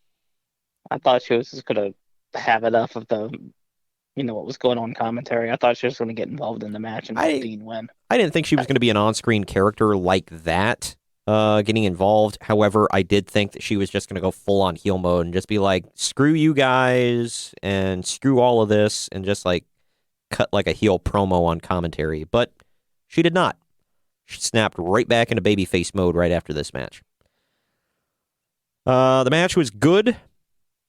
I thought she was just going to have enough of the, what was going on commentary. I thought she was going to get involved in the match and let Dean win. I didn't think she was going to be an on-screen character like that, getting involved. However, I did think that she was just going to go full-on heel mode and just be like, screw you guys and screw all of this, and just like cut like a heel promo on commentary. But she did not. She snapped right back into babyface mode right after this match. The match was good.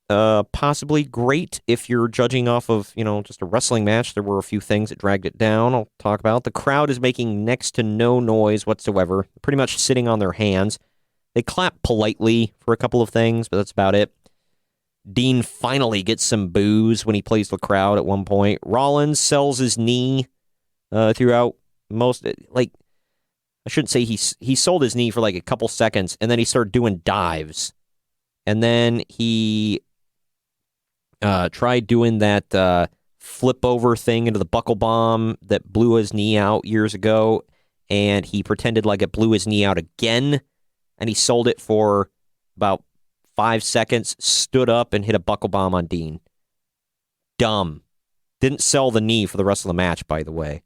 Possibly great if you're judging off of, just a wrestling match. There were a few things that dragged it down. I'll talk about. The crowd is making next to no noise whatsoever, pretty much sitting on their hands. They clap politely for a couple of things, but that's about it. Dean finally gets some boos when he plays the crowd at one point. Rollins sells his knee throughout most, I shouldn't say he sold his knee for like a couple seconds, and then he started doing dives. And then he tried doing that flip over thing into the buckle bomb that blew his knee out years ago, and he pretended like it blew his knee out again, and he sold it for about 5 seconds, stood up and hit a buckle bomb on Dean. Dumb. Didn't sell the knee for the rest of the match, by the way.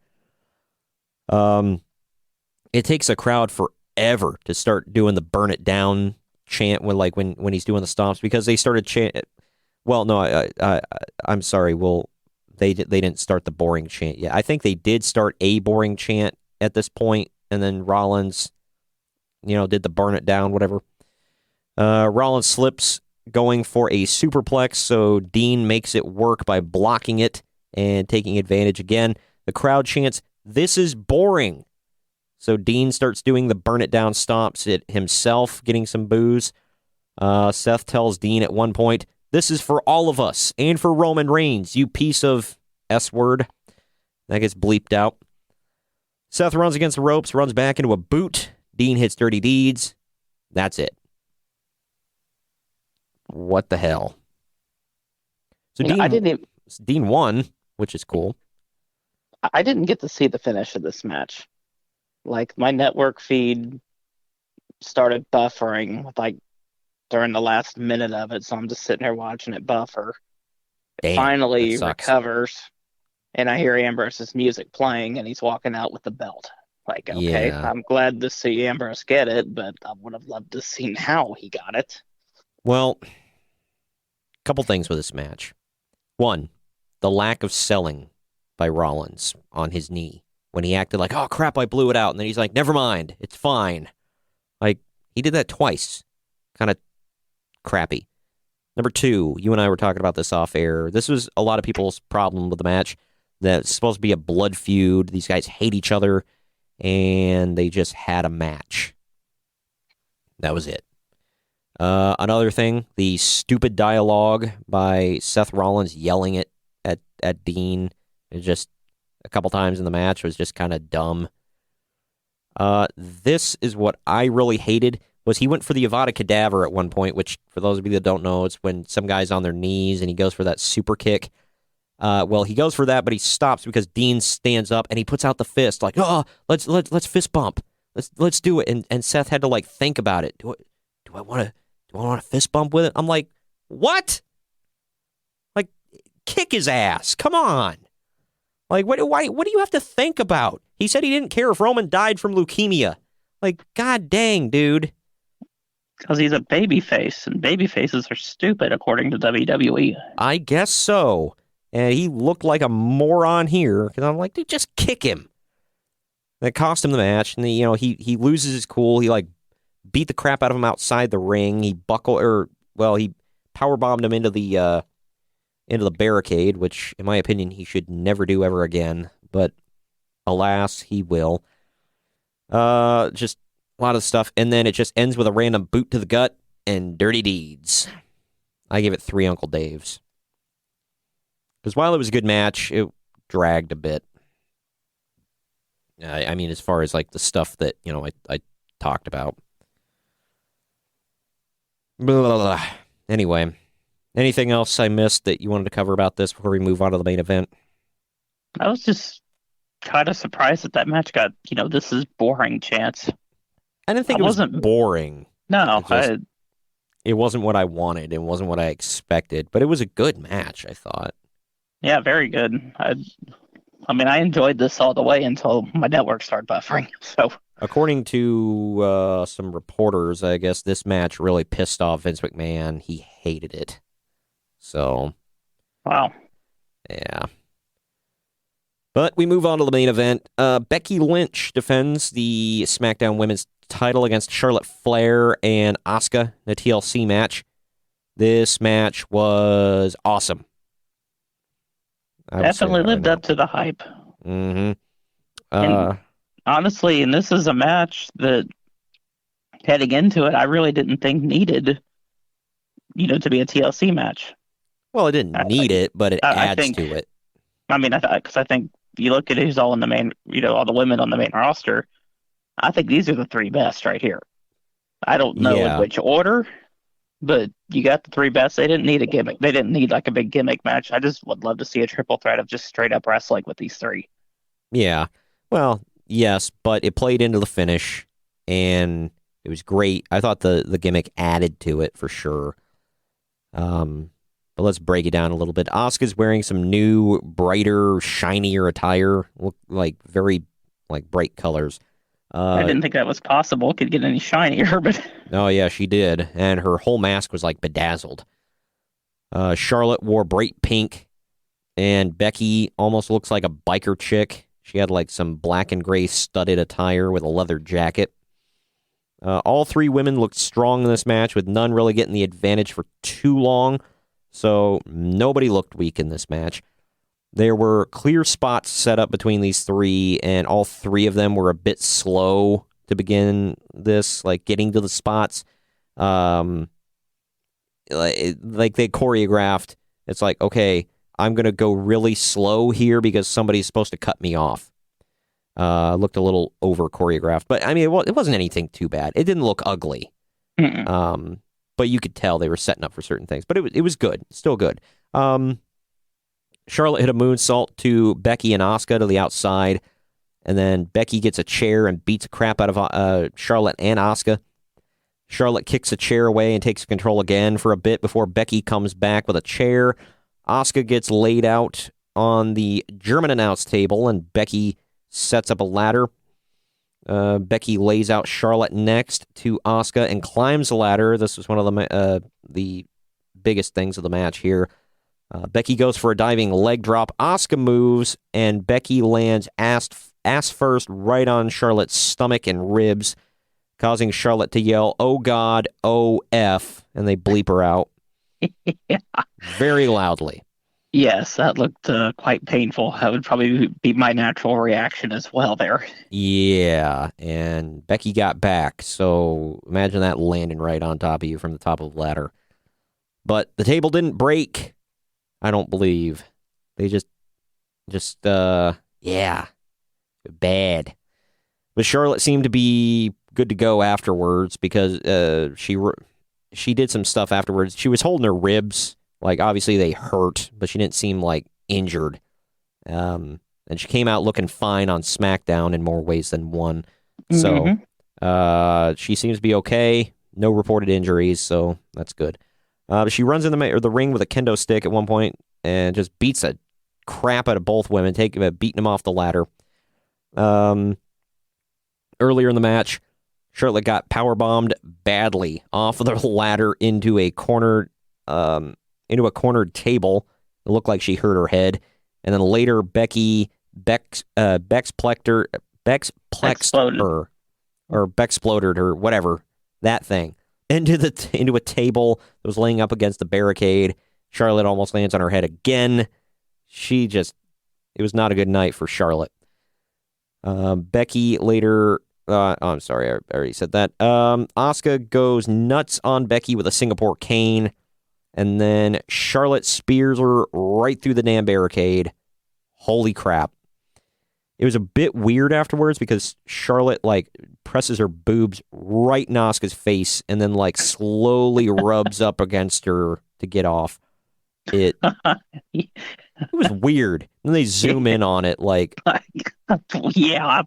It takes a crowd forever to start doing the burn it down chant when he's doing the stomps, because they started chant. Well, no, I'm sorry. Well, they didn't start the boring chant yet. I think they did start a boring chant at this point, and then Rollins, did the burn it down, whatever. Rollins slips going for a superplex, so Dean makes it work by blocking it and taking advantage again. The crowd chants, "This is boring." So Dean starts doing the burn it down stomps it himself, getting some boos. Seth tells Dean at one point, "This is for all of us and for Roman Reigns, you piece of S word." That gets bleeped out. Seth runs against the ropes, runs back into a boot. Dean hits Dirty Deeds. That's it. What the hell? So Dean won, which is cool. I didn't get to see the finish of this match. Like, my network feed started buffering during the last minute of it, so I'm just sitting here watching it buffer. It finally recovers, and I hear Ambrose's music playing, and he's walking out with the belt. Like, okay, yeah. I'm glad to see Ambrose get it, but I would have loved to see how he got it. Well, a couple things with this match. One, the lack of selling by Rollins on his knee. When he acted like, oh, crap, I blew it out. And then he's like, never mind, it's fine. Like, he did that twice. Kind of crappy. Number two, you and I were talking about this off air. This was a lot of people's problem with the match. That's supposed to be a blood feud. These guys hate each other. And they just had a match. That was it. Another thing, the stupid dialogue by Seth Rollins yelling it at Dean. It just a couple times in the match was just kind of dumb. This is what I really hated, was he went for the Avada Kedavra at one point, which, for those of you that don't know, it's when some guy's on their knees and he goes for that super kick. Well, he goes for that, but he stops because Dean stands up and he puts out the fist, like, oh, let's fist bump. Let's do it. And Seth had to think about it. Do I want to fist bump with it? I'm like, what? Like, kick his ass. Come on. Like, what do you have to think about? He said he didn't care if Roman died from leukemia. Like, god dang, dude. Because he's a babyface, and babyfaces are stupid, according to WWE. I guess so. And he looked like a moron here, because I'm like, dude, just kick him. That cost him the match, and he loses his cool. He beat the crap out of him outside the ring. He powerbombed him into the into the barricade, which, in my opinion, he should never do ever again. But alas, he will. Just a lot of stuff. And then it just ends with a random boot to the gut and dirty deeds. I give it 3 Uncle Daves. Because while it was a good match, it dragged a bit. I mean, as far as like the stuff that, I talked about. Blah, blah, blah. Anyway, anything else I missed that you wanted to cover about this before we move on to the main event? I was just kind of surprised that match got, this is boring chance. I didn't think it was boring. No, it wasn't what I wanted. It wasn't what I expected, but it was a good match, I thought. Yeah, very good. I enjoyed this all the way until my network started buffering. So, according to some reporters, I guess this match really pissed off Vince McMahon. He hated it. So, wow. Yeah. But we move on to the main event. Becky Lynch defends the SmackDown Women's title against Charlotte Flair and Asuka in a TLC match. This match was awesome. Definitely lived up to the hype. Mm-hmm. Honestly, and this is a match that, heading into it, I really didn't think needed, to be a TLC match. Well, it didn't need it, but it adds to it. Because I think you look at who's all in the main, all the women on the main roster, I think these are the 3 best right here. I don't know in which order, but you got the 3 best. They didn't need a gimmick. They didn't need like a big gimmick match. I just would love to see a triple threat of just straight up wrestling with these 3. Yeah. Well, yes, but it played into the finish, and it was great. I thought the gimmick added to it for sure. But let's break it down a little bit. Asuka's wearing some new, brighter, shinier attire. Look like very bright colors. I didn't think that was possible. It could get any shinier, but... Oh, yeah, she did. And her whole mask was bedazzled. Charlotte wore bright pink, and Becky almost looks like a biker chick. She had some black and gray studded attire with a leather jacket. All 3 women looked strong in this match, with none really getting the advantage for too long. So nobody looked weak in this match. There were clear spots set up between these 3, and all 3 of them were a bit slow to begin this, getting to the spots. They choreographed. It's okay, I'm going to go really slow here because somebody's supposed to cut me off. Looked a little over choreographed, but it wasn't anything too bad. It didn't look ugly. But you could tell they were setting up for certain things. But it was good. Still good. Charlotte hit a moonsault to Becky and Asuka to the outside. And then Becky gets a chair and beats the crap out of Charlotte and Asuka. Charlotte kicks a chair away and takes control again for a bit before Becky comes back with a chair. Asuka gets laid out on the German announce table, and Becky sets up a ladder. Becky lays out Charlotte next to Asuka and climbs the ladder. This was one of the biggest things of the match here. Becky goes for a diving leg drop. Asuka moves, and Becky lands ass first right on Charlotte's stomach and ribs, causing Charlotte to yell, "Oh God, oh F," and they bleep her out. Yeah. Very loudly. Yes, that looked quite painful. That would probably be my natural reaction as well there. Yeah, and Becky got back, so imagine that landing right on top of you from the top of the ladder. But the table didn't break, I don't believe. They just bad. But Charlotte seemed to be good to go afterwards because she did some stuff afterwards. She was holding her ribs. Obviously they hurt, but she didn't seem injured. And she came out looking fine on SmackDown in more ways than one. So she seems to be okay. No reported injuries, so that's good. She runs in the ring with a kendo stick at one point and just beats the crap out of both women, beating them off the ladder. Earlier in the match, Charlotte got powerbombed badly off of the lecter into a cornered table. It looked like she hurt her head. And then later, Bex exploded her, whatever, that thing, into a table that was laying up against the barricade. Charlotte almost lands on her head again. It was not a good night for Charlotte. Becky later, I'm sorry, I already said that. Asuka goes nuts on Becky with a Singapore cane, and then Charlotte spears her right through the damn barricade. Holy crap. It was a bit weird afterwards because Charlotte, like, presses her boobs right in Asuka's face and then, like, slowly rubs up against her to get off. It was weird. And they zoom in on it, like... Yeah.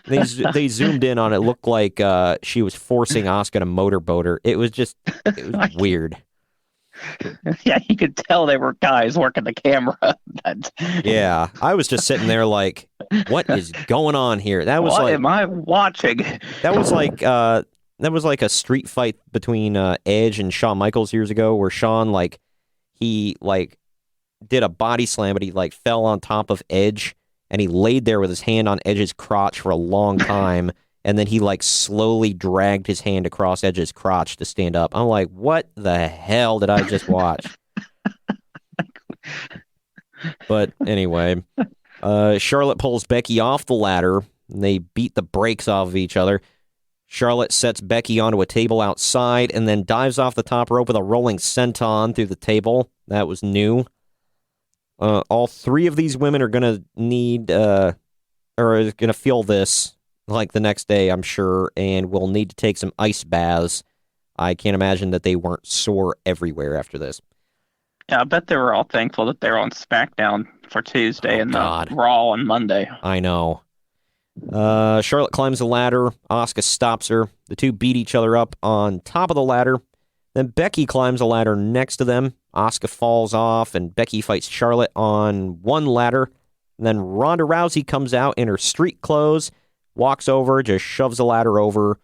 They zoomed in on it. Looked like she was forcing Asuka to motorboat her. It was weird. Yeah, you could tell they were guys working the camera. Yeah, I was just sitting there like, what is going on here? That was what am I watching? That was like a street fight between Edge and Shawn Michaels years ago, where Shawn he did a body slam, but he like fell on top of Edge, and he laid there with his hand on Edge's crotch for a long time. And then he, like, slowly dragged his hand across Edge's crotch to stand up. I'm like, what the hell did I just watch? But anyway, Charlotte pulls Becky off the ladder, and they beat the brakes off of each other. Charlotte sets Becky onto a table outside and then dives off the top rope with a rolling senton through the table. That was new. All three of these women are going to need, or are going to feel this like the next day, I'm sure, and will need to take some ice baths. I can't imagine that they weren't sore everywhere after this. Yeah, I bet they were all thankful that they're on SmackDown for Tuesday and Raw on Monday. I know. Charlotte climbs the ladder. Asuka stops her. The two beat each other up on top of the ladder. Then Becky climbs a ladder next to them. Asuka falls off, and Becky fights Charlotte on one ladder. And then Ronda Rousey comes out in her street clothes, walks over, just shoves the ladder over,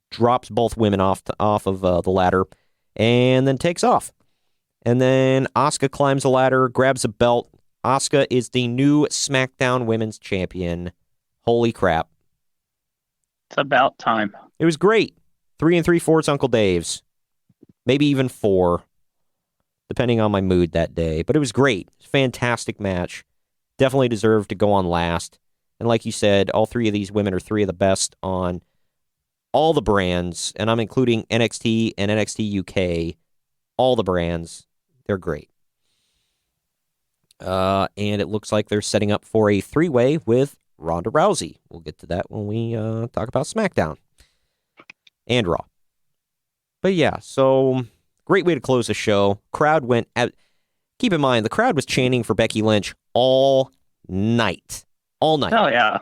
drops both women off of the ladder, and then takes off. And then Asuka climbs the ladder, grabs a belt. Asuka is the new SmackDown Women's Champion. Holy crap. It's about time. It was great. 3 3/4 Uncle Dave's. Maybe even 4, depending on my mood that day. But it was great. Fantastic match. Definitely deserved to go on last. And like you said, all three of these women are three of the best on all the brands, and I'm including NXT and NXT UK. All the brands. They're great. And it looks like they're setting up for a 3-way with Ronda Rousey. We'll get to that when we talk about SmackDown and Raw. But yeah, so great way to close the show. Crowd went out. Keep in mind, the crowd was chanting for Becky Lynch all night. All night. Oh, yeah.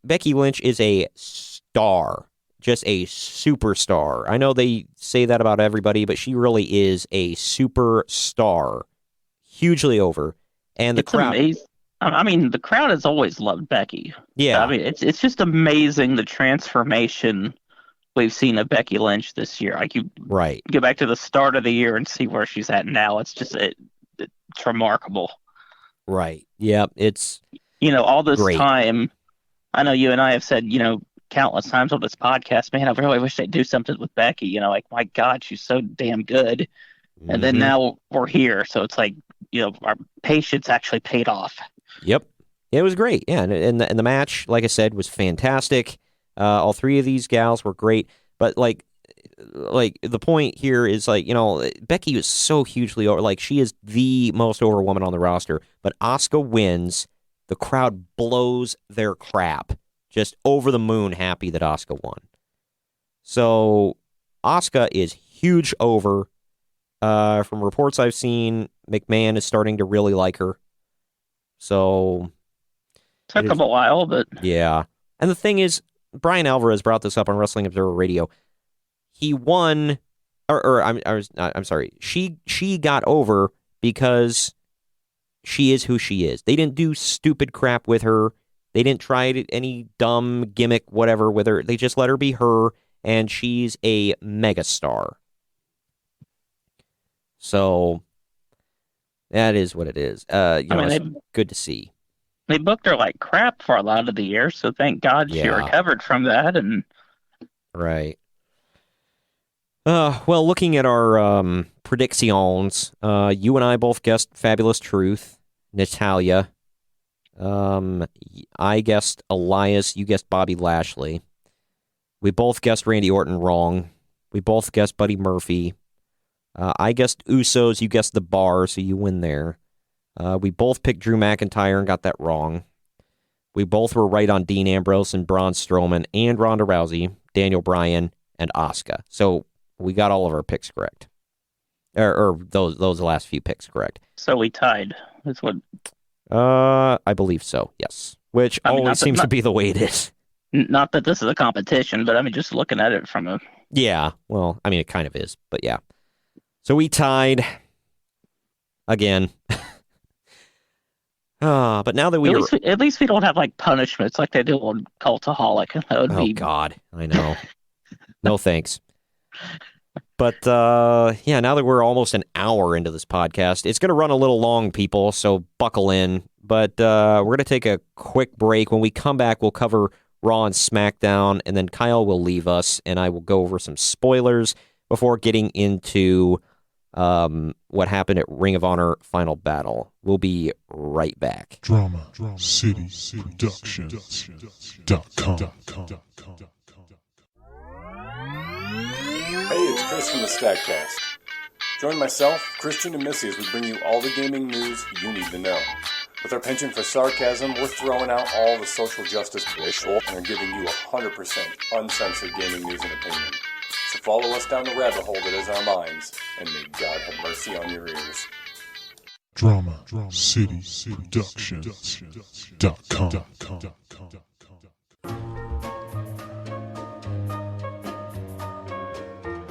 Becky Lynch is a star. Just a superstar. I know they say that about everybody, but she really is a superstar. Hugely over. And the crowd... amazing. I mean, the crowd has always loved Becky. Yeah. I mean, it's just amazing the transformation we've seen of Becky Lynch this year. Like, you go back to the start of the year and see where she's at now. It's just it's remarkable. Right. Yeah, it's all this great. time, I know you and I have said, countless times on this podcast, man, I really wish they'd do something with Becky. Like, my God, she's so damn good. Mm-hmm. And then now we're here. So it's like, our patience actually paid off. Yep. It was great. Yeah. And the match, like I said, was fantastic. All three of these gals were great. But like the point here is Becky was so hugely over. Like, she is the most over woman on the roster. But Asuka wins. The crowd blows their crap. Just over the moon happy that Asuka won. So Asuka is huge over. From reports I've seen, McMahon is starting to really like her. So took him a while, but yeah. And the thing is, Brian Alvarez brought this up on Wrestling Observer Radio. He won, I'm sorry. She got over because she is who she is. They didn't do stupid crap with her. They didn't try any dumb gimmick, whatever, with her. They just let her be her, and she's a megastar. So that is what it is. It's good to see. They booked her like crap for a lot of the year, so thank God she recovered from that. And right. Well, looking at our predictions, you and I both guessed Fabulous Truth, Natalia. I guessed Elias. You guessed Bobby Lashley. We both guessed Randy Orton wrong. We both guessed Buddy Murphy. I guessed Usos. You guessed The Bar, so you win there. We both picked Drew McIntyre and got that wrong. We both were right on Dean Ambrose and Braun Strowman and Ronda Rousey, Daniel Bryan, and Asuka. So we got all of our picks correct. Or those last few picks correct. So we tied. That's what. I believe so, yes. Which always seems to be the way it is. Not that this is a competition, but I mean, just looking at it from a... Yeah, well, I mean, it kind of is, but yeah. So we tied again. But now that at least we don't have, like, punishments like they do on Cultaholic. Oh, God, I know. No thanks. But, yeah, now that we're almost an hour into this podcast, it's going to run a little long, people, so buckle in. But we're going to take a quick break. When we come back, we'll cover Raw and SmackDown, and then Kyle will leave us, and I will go over some spoilers before getting into what happened at Ring of Honor Final Battle. We'll be right back. DramaCityProductions.com. Hey, it's Chris from the StackCast. Join myself, Christian, and Missy as we bring you all the gaming news you need to know. With our penchant for sarcasm, we're throwing out all the social justice bullshit and are giving you 100% uncensored gaming news and opinion. So follow us down the rabbit hole that is our minds, and may God have mercy on your ears. DramaCityProductions.com.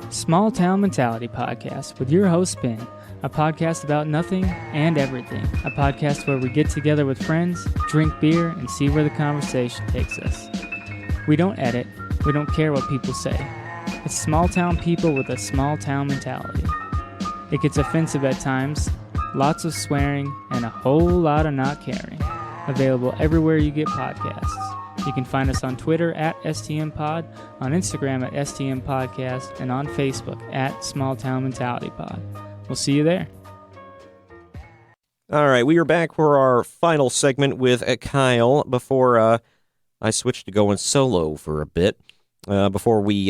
Small Town Mentality Podcast with your host, Ben. A podcast about nothing and everything. A podcast where we get together with friends, drink beer, and see where the conversation takes us. We don't edit. We don't care what people say. It's small town people with a small town mentality. It gets offensive at times, lots of swearing, and a whole lot of not caring. Available everywhere you get podcasts. You can find us on Twitter at STMPod, on Instagram at STMPodcast, and on Facebook at Small Town Mentality Pod. We'll see you there. All right, we are back for our final segment with Kyle before I switch to going solo for a bit. Before we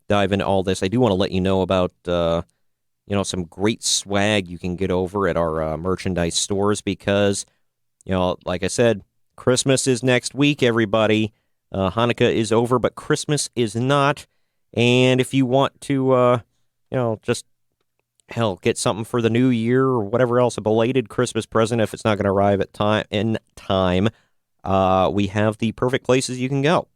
dive into all this, I do want to let you know about some great swag you can get over at our merchandise stores because, like I said, Christmas is next week, everybody. Hanukkah is over, but Christmas is not. And if you want to, just get something for the new year or whatever else, a belated Christmas present if it's not going to arrive in time, we have the perfect places you can go.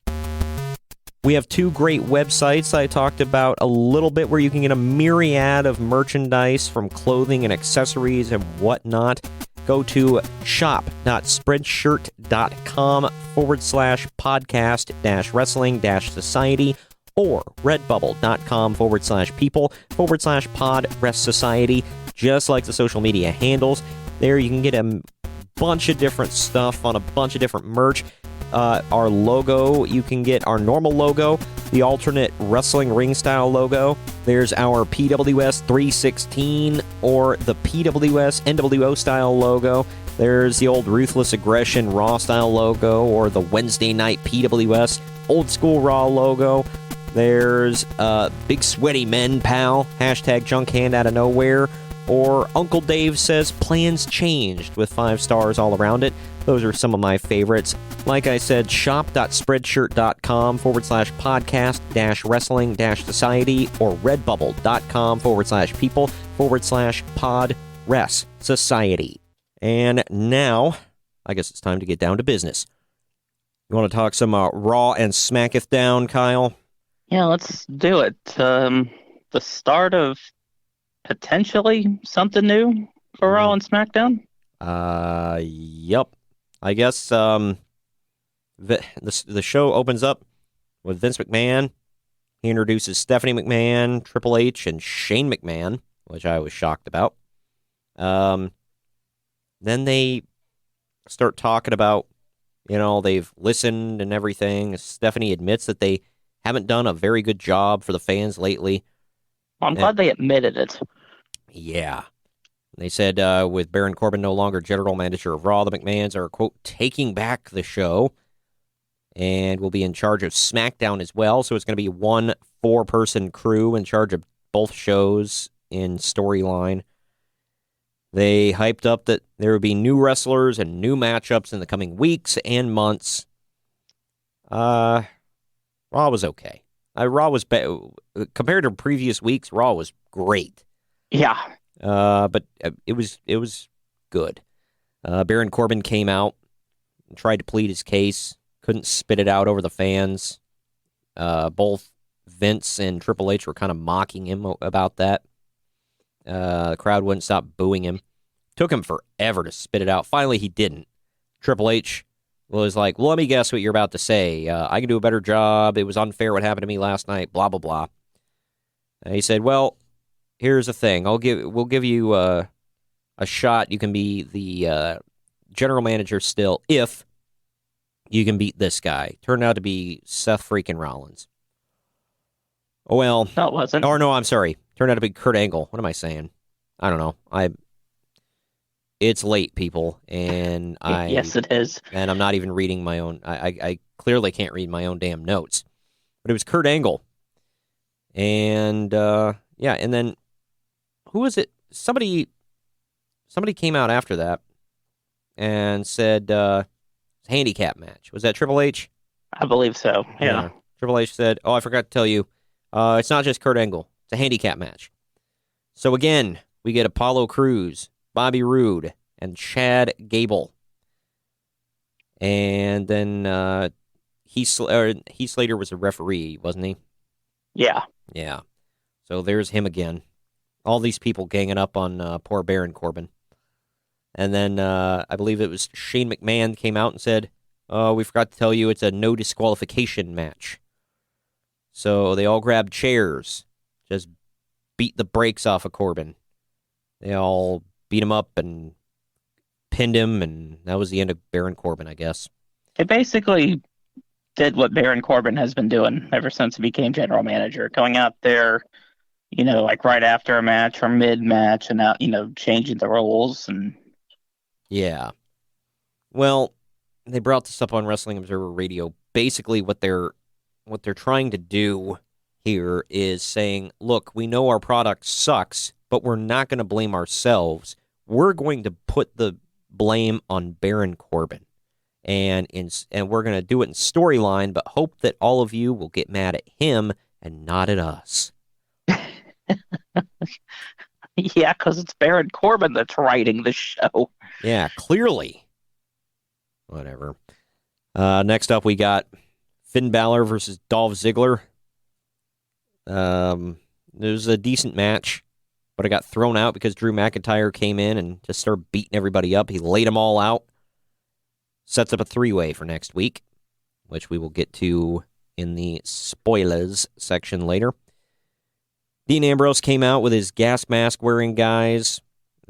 We have two great websites I talked about a little bit where you can get a myriad of merchandise from clothing and accessories and whatnot. Go to shop.spreadshirt.com/podcast-wrestling-society or redbubble.com/people/pod-society, just like the social media handles. There you can get a bunch of different stuff on a bunch of different merch. Our logo, you can get our normal logo, the alternate wrestling ring style logo. There's our PWS 316 or the PWS NWO style logo. There's the old Ruthless Aggression Raw style logo or the Wednesday night PWS old school Raw logo. There's Big Sweaty Men Pal, hashtag junk hand out of nowhere, or Uncle Dave says plans changed with 5 stars all around it. Those are some of my favorites. Like I said, shop.spreadshirt.com/podcast-wrestling-society or redbubble.com/people/pod-res-society. And now, I guess it's time to get down to business. You want to talk some Raw and Smacketh Down, Kyle? Yeah, let's do it. The start of potentially something new for Raw and SmackDown? Yep. I guess the show opens up with Vince McMahon. He introduces Stephanie McMahon, Triple H, and Shane McMahon, which I was shocked about. Then they start talking about, they've listened and everything. Stephanie admits that they haven't done a very good job for the fans lately. I'm glad they admitted it. Yeah. They said with Baron Corbin no longer general manager of Raw, the McMahons are, quote, taking back the show and will be in charge of SmackDown as well. So it's going to be one 4-person crew in charge of both shows in storyline. They hyped up that there would be new wrestlers and new matchups in the coming weeks and months. Raw was okay. Raw was compared to previous weeks. Raw was great. Yeah. But it was good. Baron Corbin came out and tried to plead his case. Couldn't spit it out over the fans. Both Vince and Triple H were kind of mocking him about that. The crowd wouldn't stop booing him. Took him forever to spit it out. Finally, he didn't. Triple H was like, well, let me guess what you're about to say. I can do a better job. It was unfair what happened to me last night, blah, blah, blah. And he said, well, here's the thing. We'll give you a shot. You can be the general manager still if you can beat this guy. Turned out to be Seth freaking Rollins. Oh, well. No, it wasn't. Or no, I'm sorry. Turned out to be Kurt Angle. What am I saying? I don't know. It's late, people, and Yes, it is. And I'm not even reading my own. I clearly can't read my own damn notes. But it was Kurt Angle. And, yeah, and then, who was it? Somebody came out after that and said, handicap match. Was that Triple H? I believe so, yeah. Triple H said, oh, I forgot to tell you, it's not just Kurt Angle. It's a handicap match. So, again, we get Apollo Crews, Bobby Roode, and Chad Gable. And then Heath Slater was a referee, wasn't he? Yeah. Yeah. So there's him again. All these people ganging up on poor Baron Corbin. And then I believe it was Shane McMahon came out and said, oh, we forgot to tell you it's a no disqualification match. So they all grabbed chairs, just beat the brakes off of Corbin. They all beat him up and pinned him, and that was the end of Baron Corbin, I guess. It basically did what Baron Corbin has been doing ever since he became general manager, going out there, like right after a match or mid-match and out, changing the rules. And yeah. Well, they brought this up on Wrestling Observer Radio. Basically, what they're trying to do here is saying, look, we know our product sucks, but we're not going to blame ourselves. We're going to put the blame on Baron Corbin. And we're going to do it in storyline, but hope that all of you will get mad at him and not at us. Yeah, because it's Baron Corbin that's writing the show. Yeah, clearly. Whatever. Next up, we got Finn Balor versus Dolph Ziggler. It was a decent match, but it got thrown out because Drew McIntyre came in and just started beating everybody up. He laid them all out. Sets up a 3-way for next week, which we will get to in the spoilers section later. Dean Ambrose came out with his gas mask wearing guys.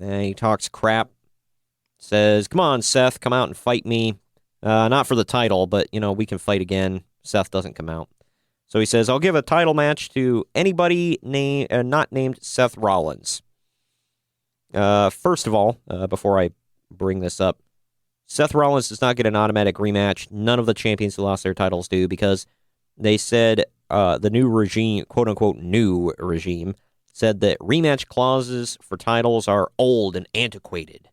He talks crap. Says, come on, Seth, come out and fight me. Not for the title, but, we can fight again. Seth doesn't come out. So he says, I'll give a title match to anybody not named Seth Rollins. First of all, before I bring this up, Seth Rollins does not get an automatic rematch. None of the champions who lost their titles do, because they said the new regime, quote-unquote new regime, said that rematch clauses for titles are old and antiquated.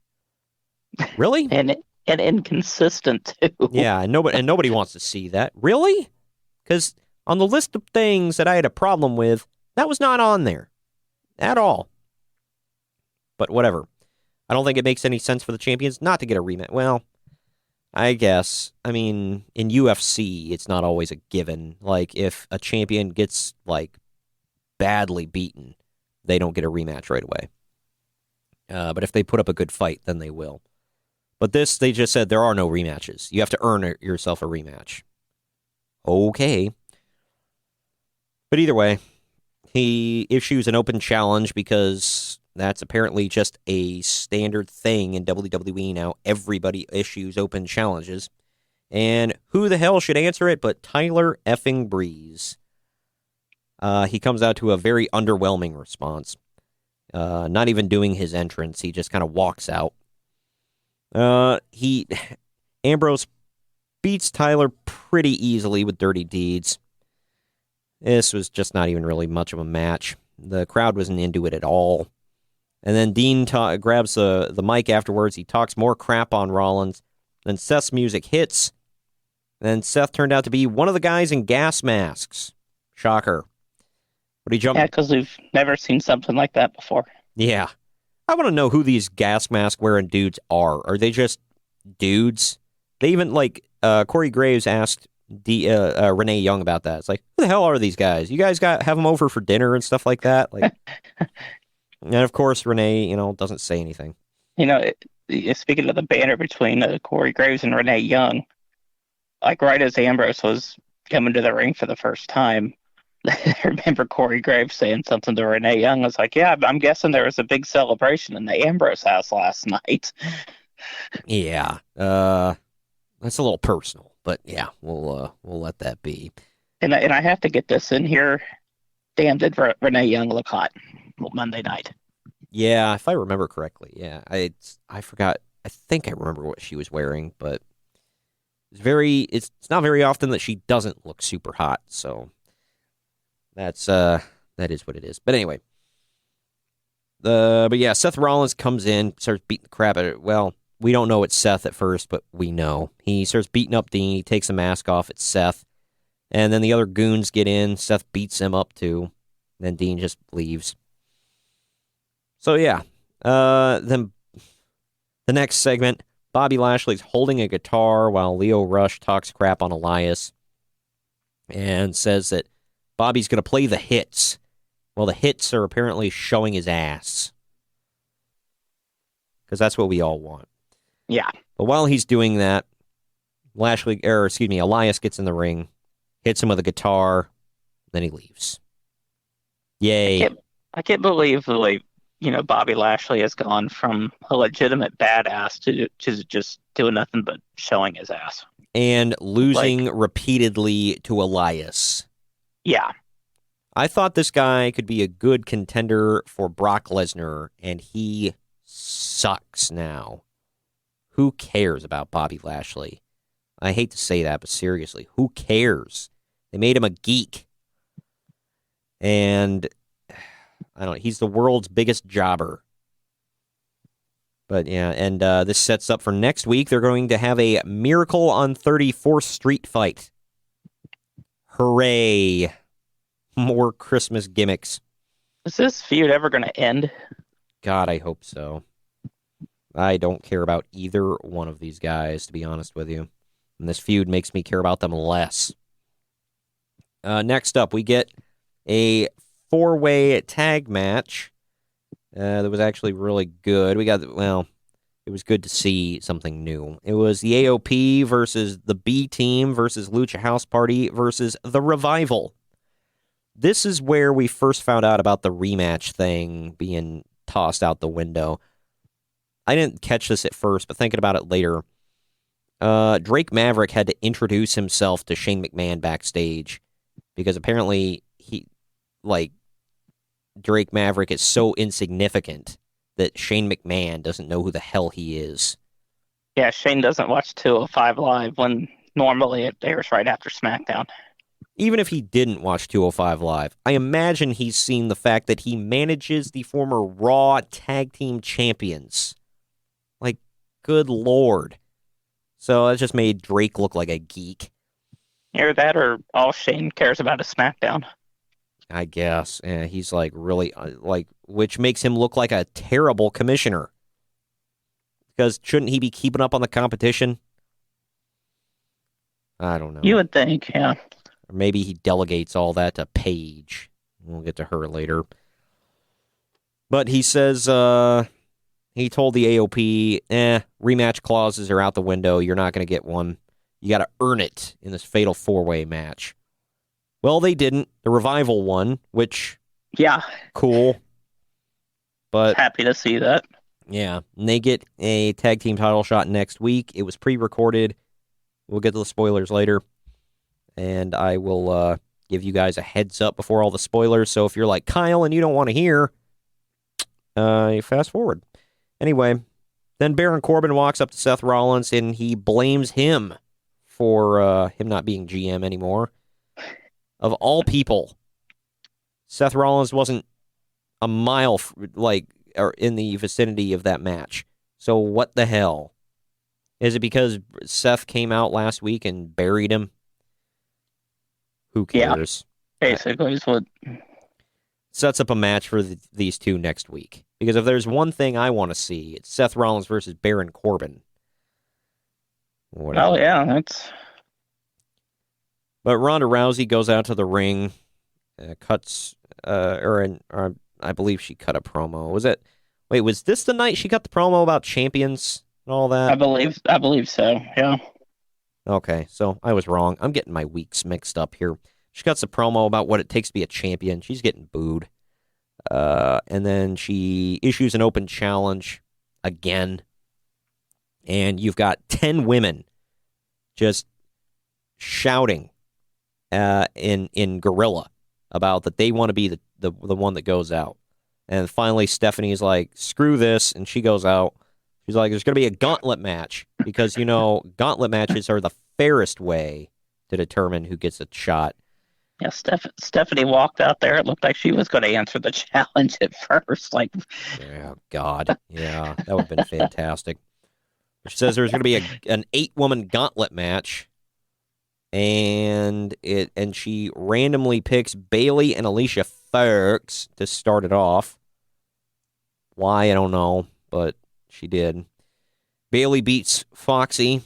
Really? and inconsistent, too. Yeah, and nobody wants to see that. Really? Because on the list of things that I had a problem with, that was not on there. At all. But whatever. I don't think it makes any sense for the champions not to get a rematch. Well, I guess. I mean, in UFC, it's not always a given. Like, if a champion gets, badly beaten, they don't get a rematch right away. But if they put up a good fight, then they will. But this, they just said there are no rematches. You have to earn yourself a rematch. Okay. But either way, he issues an open challenge because that's apparently just a standard thing in WWE now. Everybody issues open challenges. And who the hell should answer it but Tyler effing Breeze? he comes out to a very underwhelming response. Not even doing his entrance. He just kind of walks out. Ambrose beats Tyler pretty easily with Dirty Deeds. This was just not even really much of a match. The crowd wasn't into it at all. And then Dean grabs the mic afterwards. He talks more crap on Rollins. Then Seth's music hits. Then Seth turned out to be one of the guys in gas masks. Shocker. But he jumped. Yeah, because we've never seen something like that before. Yeah. I want to know who these gas mask wearing dudes are. Are they just dudes? They even, Corey Graves asked Renee Young about that. It's like, who the hell are these guys? You guys have them over for dinner and stuff like that? And of course, Renee, doesn't say anything. Speaking of the banner between Corey Graves and Renee Young, right as Ambrose was coming to the ring for the first time, I remember Corey Graves saying something to Renee Young. I was like, yeah, I'm guessing there was a big celebration in the Ambrose house last night. Yeah. That's a little personal, but yeah, we'll let that be. And I have to get this in here. Damn, did Renee Young look hot Monday night? Yeah, if I remember correctly. Yeah, I forgot. I think I remember what she was wearing, but it's not very often that she doesn't look super hot. So that is what it is. But anyway, but yeah, Seth Rollins comes in, starts beating the crap out of it. Well, we don't know it's Seth at first, but we know. He starts beating up Dean. He takes the mask off. It's Seth. And then the other goons get in. Seth beats him up, too. Then Dean just leaves. So, yeah. Then the next segment, Bobby Lashley's holding a guitar while Lio Rush talks crap on Elias and says that Bobby's going to play the hits. Well, the hits are apparently showing his ass. Because that's what we all want. Yeah. But while he's doing that, Elias gets in the ring, hits him with a guitar, then he leaves. Yay. I can't believe the way, Bobby Lashley has gone from a legitimate badass to just doing nothing but showing his ass. And losing repeatedly to Elias. Yeah. I thought this guy could be a good contender for Brock Lesnar, and he sucks now. Who cares about Bobby Lashley? I hate to say that, but seriously, who cares? They made him a geek. And he's the world's biggest jobber. But yeah, and this sets up for next week. They're going to have a Miracle on 34th Street fight. Hooray. More Christmas gimmicks. Is this feud ever going to end? God, I hope so. I don't care about either one of these guys, to be honest with you. And this feud makes me care about them less. Next up, we get a 4-way tag match that was actually really good. It was good to see something new. It was the AOP versus the B Team versus Lucha House Party versus The Revival. This is where we first found out about the rematch thing being tossed out the window. I didn't catch this at first, but thinking about it later, Drake Maverick had to introduce himself to Shane McMahon backstage because apparently Drake Maverick is so insignificant that Shane McMahon doesn't know who the hell he is. Yeah, Shane doesn't watch 205 Live when normally it airs right after SmackDown. Even if he didn't watch 205 Live, I imagine he's seen the fact that he manages the former Raw Tag Team Champions. Good Lord. So that just made Drake look like a geek. Either that or all Shane cares about is SmackDown. I guess. He's really, which makes him look like a terrible commissioner. Because shouldn't he be keeping up on the competition? I don't know. You would think, yeah. Or maybe he delegates all that to Paige. We'll get to her later. But he says, he told the AOP, rematch clauses are out the window. You're not going to get one. You got to earn it in this fatal 4-way match. Well, they didn't. The Revival won, which, yeah, cool. But happy to see that. Yeah, and they get a tag team title shot next week. It was pre-recorded. We'll get to the spoilers later. And I will give you guys a heads up before all the spoilers. So if you're like Kyle and you don't want to hear, you fast forward. Anyway, then Baron Corbin walks up to Seth Rollins and he blames him for him not being GM anymore. Of all people, Seth Rollins wasn't a mile or in the vicinity of that match. So what the hell? Is it because Seth came out last week and buried him? Who cares? Yeah, basically is what sets up a match for these two next week. Because if there's one thing I want to see, it's Seth Rollins versus Baron Corbin. Whatever. Oh yeah, that's. But Ronda Rousey goes out to the ring, cuts, or I believe she cut a promo. Was this the night she cut the promo about champions and all that? I believe so. Yeah. Okay, so I was wrong. I'm getting my weeks mixed up here. She cuts a promo about what it takes to be a champion. She's getting booed. And then she issues an open challenge again. And you've got 10 women just shouting in Gorilla about that they want to be the one that goes out. And finally Stephanie's like, screw this, and she goes out. She's like, there's going to be a gauntlet match because, gauntlet matches are the fairest way to determine who gets a shot. Yeah, Stephanie walked out there. It looked like she was going to answer the challenge at first. Yeah, God. Yeah, that would have been fantastic. She says there's going to be an 8-woman gauntlet match. And she randomly picks Bayley and Alicia Fox to start it off. Why, I don't know, but she did. Bayley beats Foxy.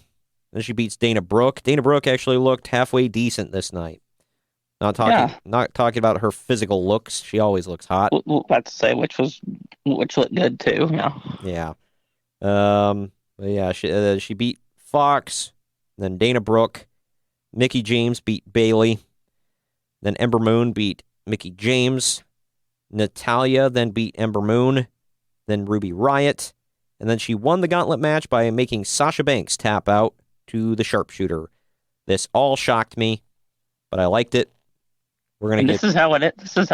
Then she beats Dana Brooke. Dana Brooke actually looked halfway decent this night. Not talking about her physical looks. She always looks hot. About to say which looked good too. Yeah. Yeah. She beat Fox. Then Dana Brooke. Mickie James beat Bayley. Then Ember Moon beat Mickie James. Natalya then beat Ember Moon. Then Ruby Riott. And then she won the gauntlet match by making Sasha Banks tap out to the sharpshooter. This all shocked me, but I liked it. This is how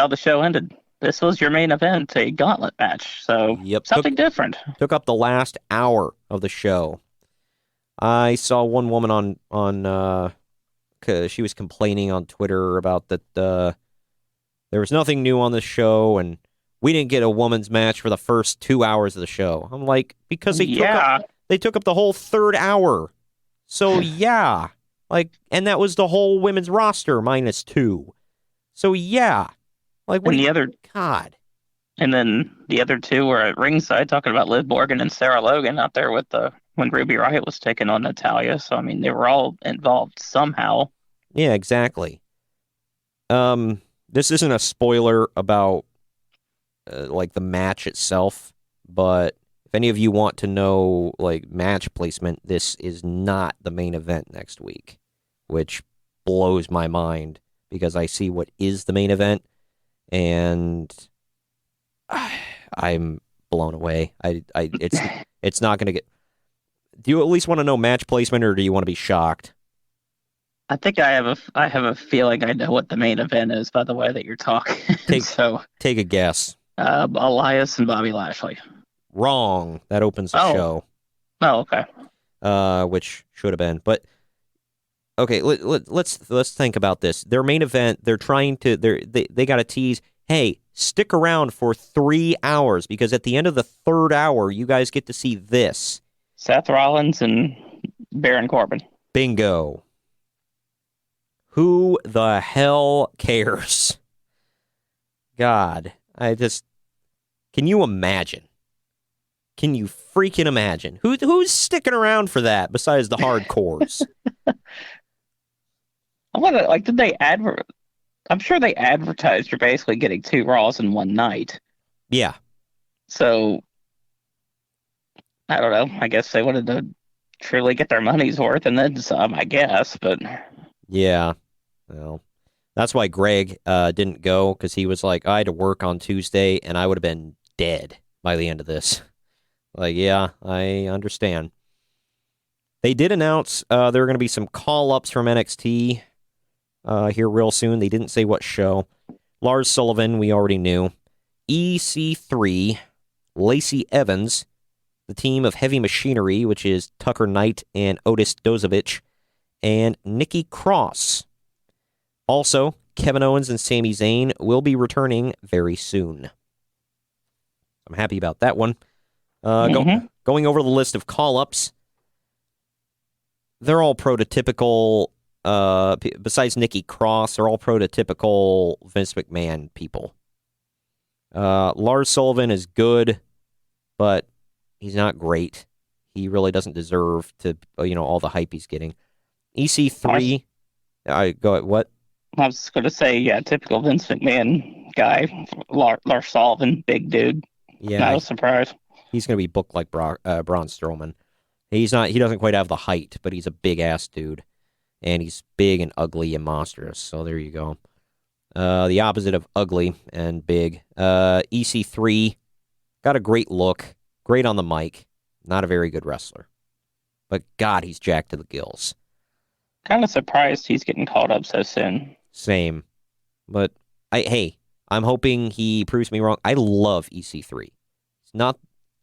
the show ended. This was your main event, a gauntlet match. So something different. Took up the last hour of the show. I saw one woman on she was complaining on Twitter about that there was nothing new on the show and we didn't get a woman's match for the first 2 hours of the show. I'm like, because they took up the whole third hour. So yeah, and that was the whole women's roster minus 2. So yeah, God. And then the other two were at ringside talking about Liv Morgan and Sarah Logan out there when Ruby Riott was taking on Natalya. So I mean, they were all involved somehow. Yeah, exactly. This isn't a spoiler about the match itself, but if any of you want to know match placement, this is not the main event next week, which blows my mind because I see what is the main event and I'm blown away. It's not going to get. Do you at least want to know match placement, or do you want to be shocked? I think I have a feeling I know what the main event is by the way that you're talking. Take a guess. Elias and Bobby Lashley. Wrong. That opens the show. Oh, okay. Which should have been, but okay. Let's think about this. Their main event. They're trying to. They got to tease. Hey, stick around for 3 hours because at the end of the third hour, you guys get to see this. Seth Rollins and Baron Corbin. Bingo. Who the hell cares? God, can you imagine? Can you freaking imagine? Who's sticking around for that besides the hardcores? I wonder, did they I'm sure they advertised you're basically getting 2 Raws in one night. Yeah. So, I don't know. I guess they wanted to truly get their money's worth and then some, I guess, but... Yeah. Well, that's why Greg didn't go, because he was like, I had to work on Tuesday, and I would have been dead by the end of this. Yeah, I understand. They did announce there were going to be some call-ups from NXT. here real soon. They didn't say what show. Lars Sullivan, we already knew. EC3, Lacey Evans, the team of Heavy Machinery, which is Tucker Knight and Otis Dozovich, and Nikki Cross. Also, Kevin Owens and Sami Zayn will be returning very soon. I'm happy about that one. Going over the list of call-ups, they're all prototypical, besides Nikki Cross, they're all prototypical Vince McMahon people. Lars Sullivan is good, but he's not great. He really doesn't deserve to, all the hype he's getting. EC3, go ahead, what? I was going to say, yeah, typical Vince McMahon guy. Lars Sullivan, big dude. Yeah, not a surprise. He's going to be booked like Braun Strowman. He doesn't quite have the height, but he's a big-ass dude. And he's big and ugly and monstrous, so there you go. The opposite of ugly and big. EC3, got a great look, great on the mic, not a very good wrestler. But God, he's jacked to the gills. Kind of surprised he's getting called up so soon. Same. But, I'm hoping he proves me wrong. I love EC3. He's not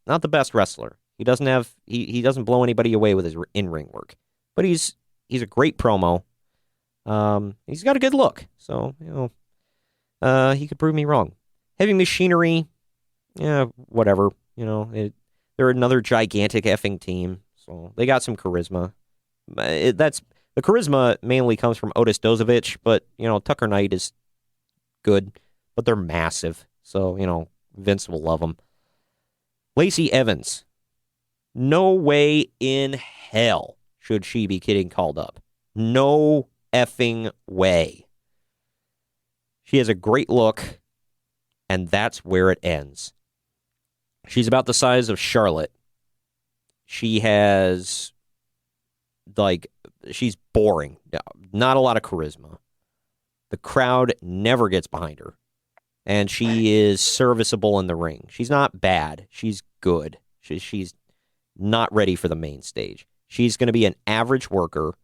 the best wrestler. He doesn't blow anybody away with his in-ring work. But he's a great promo. He's got a good look. So, he could prove me wrong. Heavy Machinery, yeah, whatever. They're another gigantic effing team. So they got some charisma. The charisma mainly comes from Otis Dozovich, but, Tucker Knight is good, but they're massive. So, Vince will love them. Lacey Evans. No way in hell should she be getting called up. No effing way. She has a great look, and that's where it ends. She's about the size of Charlotte. She has, she's boring. Not a lot of charisma. The crowd never gets behind her. And she is serviceable in the ring. She's not bad. She's good. She's not ready for the main stage. She's going to be an average worker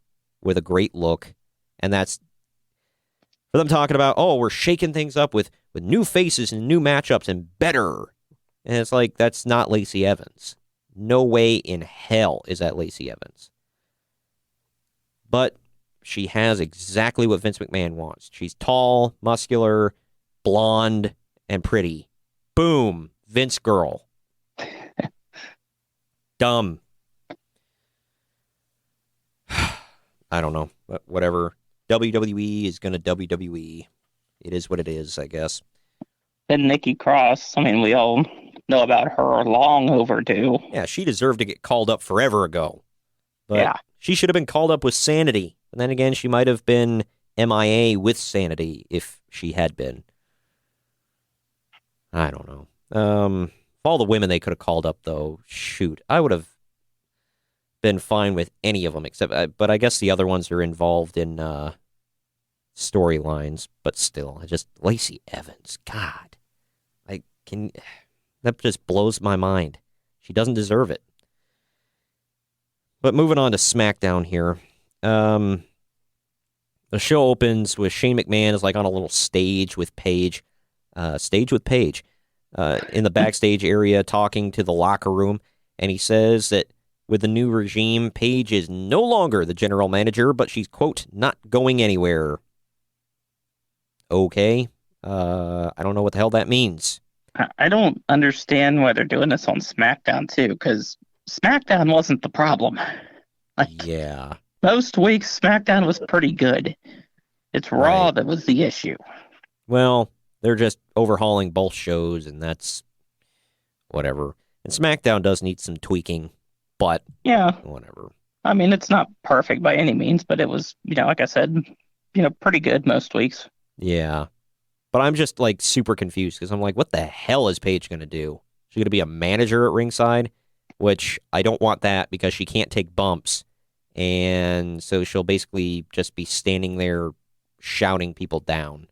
with a great look. And that's for them talking about, we're shaking things up with new faces and new matchups and better. And it's like, that's not Lacey Evans. No way in hell is that Lacey Evans. But she has exactly what Vince McMahon wants. She's tall, muscular, blonde, and pretty. Boom. Vince girl. Dumb. I don't know. But whatever. WWE is going to WWE. It is what it is, I guess. And Nikki Cross, we all know about her, long overdue. Yeah, she deserved to get called up forever ago. But yeah. She should have been called up with Sanity. And then again, she might have been MIA with Sanity if she had been. I don't know. All the women they could have called up, though, shoot, I would have been fine with any of them, but I guess the other ones are involved in storylines. But still, Lacey Evans, God, that just blows my mind. She doesn't deserve it. But moving on to SmackDown here, the show opens with Shane McMahon is on a little stage with Paige. In the backstage area talking to the locker room, and he says that with the new regime, Paige is no longer the general manager, but she's, quote, not going anywhere. Okay. I don't know what the hell that means. I don't understand why they're doing this on SmackDown, too, because SmackDown wasn't the problem. Yeah. Most weeks, SmackDown was pretty good. It's Raw that was the issue. Well, they're just overhauling both shows, and that's whatever. And SmackDown does need some tweaking, but yeah, whatever. It's not perfect by any means, but it was, like I said, pretty good most weeks. Yeah. But I'm just, super confused, because I'm like, what the hell is Paige going to do? She's going to be a manager at ringside, which I don't want that, because she can't take bumps. And so she'll basically just be standing there shouting people down.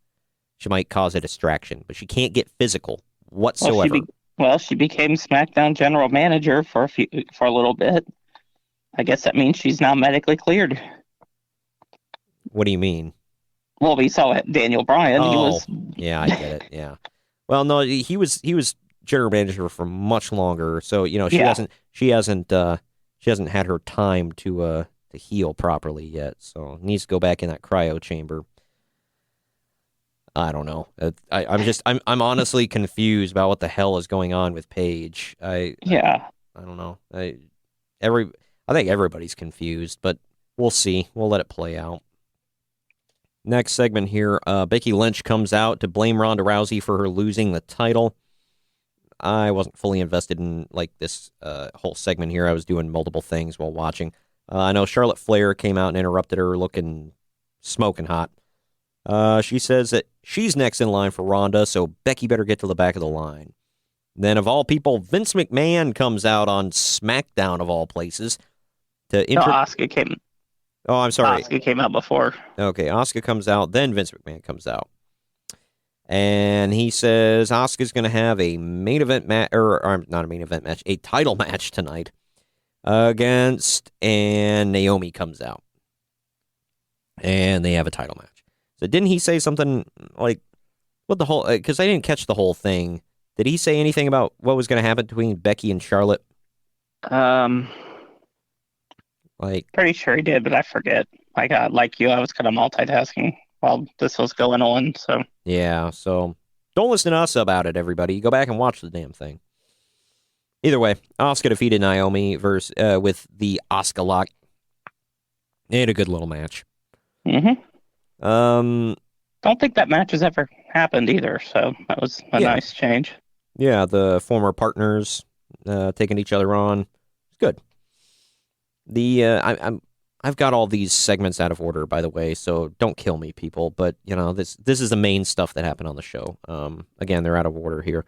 She might cause a distraction, but she can't get physical whatsoever. She became SmackDown general manager for a little bit. I guess that means she's now medically cleared. What do you mean? Well, we saw Daniel Bryan. He was. Yeah, I get it. Yeah. Well, no, he was general manager for much longer, so she hasn't had her time to heal properly yet, so needs to go back in that cryo chamber. I don't know. I'm honestly confused about what the hell is going on with Paige. I don't know. I think everybody's confused, but we'll see. We'll let it play out. Next segment here, Becky Lynch comes out to blame Ronda Rousey for her losing the title. I wasn't fully invested in this whole segment here. I was doing multiple things while watching. I know Charlotte Flair came out and interrupted her, looking smoking hot. She says that she's next in line for Ronda, so Becky better get to the back of the line. Then, of all people, Vince McMahon comes out on SmackDown, of all places, to Asuka came. Oh, I'm sorry. Asuka came out before. Okay, Asuka comes out, then Vince McMahon comes out. And he says Asuka's going to have a main event match, or not a main event match, a title match tonight against, and Naomi comes out. And they have a title match. So didn't he say something like, what the whole, because I didn't catch the whole thing. Did he say anything about what was going to happen between Becky and Charlotte? Pretty sure he did, but I forget. Like you, I was kind of multitasking while this was going on. So yeah, so don't listen to us about it, everybody. Go back and watch the damn thing. Either way, Asuka defeated Naomi with the Asuka lock. They had a good little match. Mm-hmm. Don't think that match has ever happened either, so that was a nice change. Yeah, the former partners taking each other on. It's good. I've got all these segments out of order, by the way, so don't kill me, people. But this is the main stuff that happened on the show. Again, they're out of order here.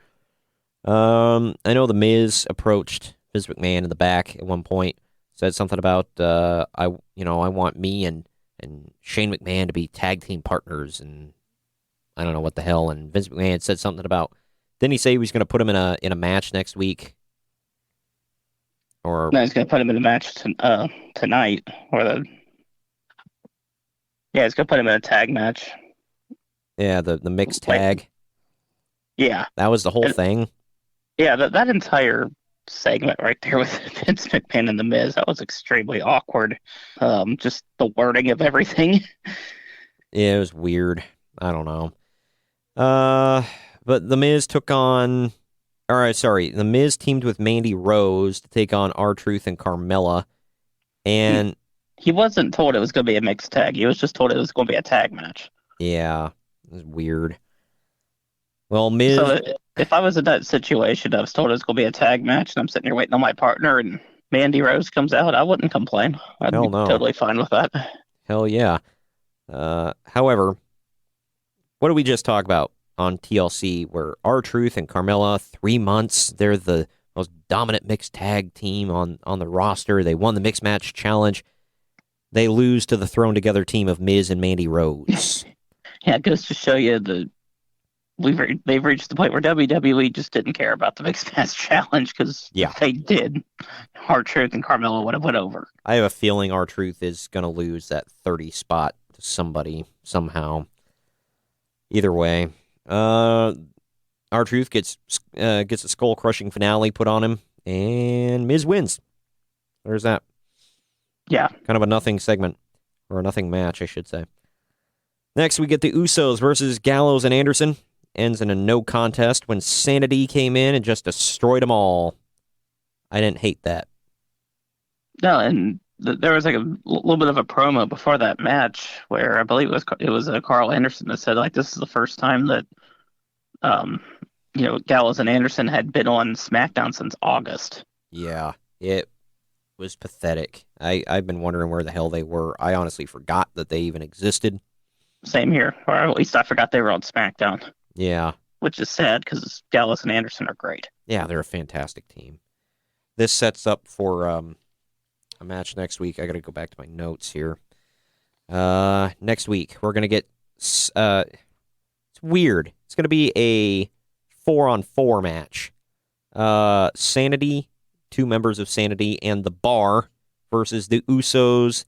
I know the Miz approached Vince McMahon in the back at one point, said something about I want me and Shane McMahon to be tag team partners, and I don't know what the hell. And Vince McMahon said something about, didn't he say he was going to put him in a match next week? Or no, he's going to put him in a match tonight. He's going to put him in a tag match. Yeah, the mixed tag. Yeah. That was the whole thing? Yeah, that entire segment right there with Vince McMahon and The Miz, that was extremely awkward. Just the wording of everything. Yeah, it was weird. I don't know. But The Miz The Miz teamed with Mandy Rose to take on R-Truth and Carmella. And he wasn't told it was going to be a mixed tag. He was just told it was going to be a tag match. Yeah, it was weird. Well, Miz... So if I was in that situation, I was told it was going to be a tag match, and I'm sitting here waiting on my partner, and Mandy Rose comes out, I wouldn't complain. I'd be totally fine with that. Hell yeah. However, what did we just talk about on TLC, where R-Truth and Carmella, 3 months, they're the most dominant mixed tag team on the roster. They won the mixed match challenge. They lose to the thrown together team of Miz and Mandy Rose. Yeah, it goes to show you they've reached the point where WWE just didn't care about the mixed match challenge, because if they did, R-Truth and Carmella would have went over. I have a feeling R-Truth is going to lose that 30 spot to somebody somehow. Either way. R-Truth gets a skull-crushing finale put on him, and Miz wins. There's that. Yeah. Kind of a nothing segment, or a nothing match, I should say. Next, we get the Usos versus Gallows and Anderson. Ends in a no contest when Sanity came in and just destroyed them all. I didn't hate that. No, and there was a little bit of a promo before that match where I believe it was Carl Anderson that said this is the first time that Gallows and Anderson had been on SmackDown since August. Yeah, it was pathetic. I've been wondering where the hell they were. I honestly forgot that they even existed. Same here, or at least I forgot they were on SmackDown. Yeah. Which is sad, because Gallows and Anderson are great. Yeah, they're a fantastic team. This sets up for a match next week. I got to go back to my notes here. Next week, we're going to get... it's weird. It's going to be a 4-on-4 match. Sanity, 2 members of Sanity, and The Bar versus the Usos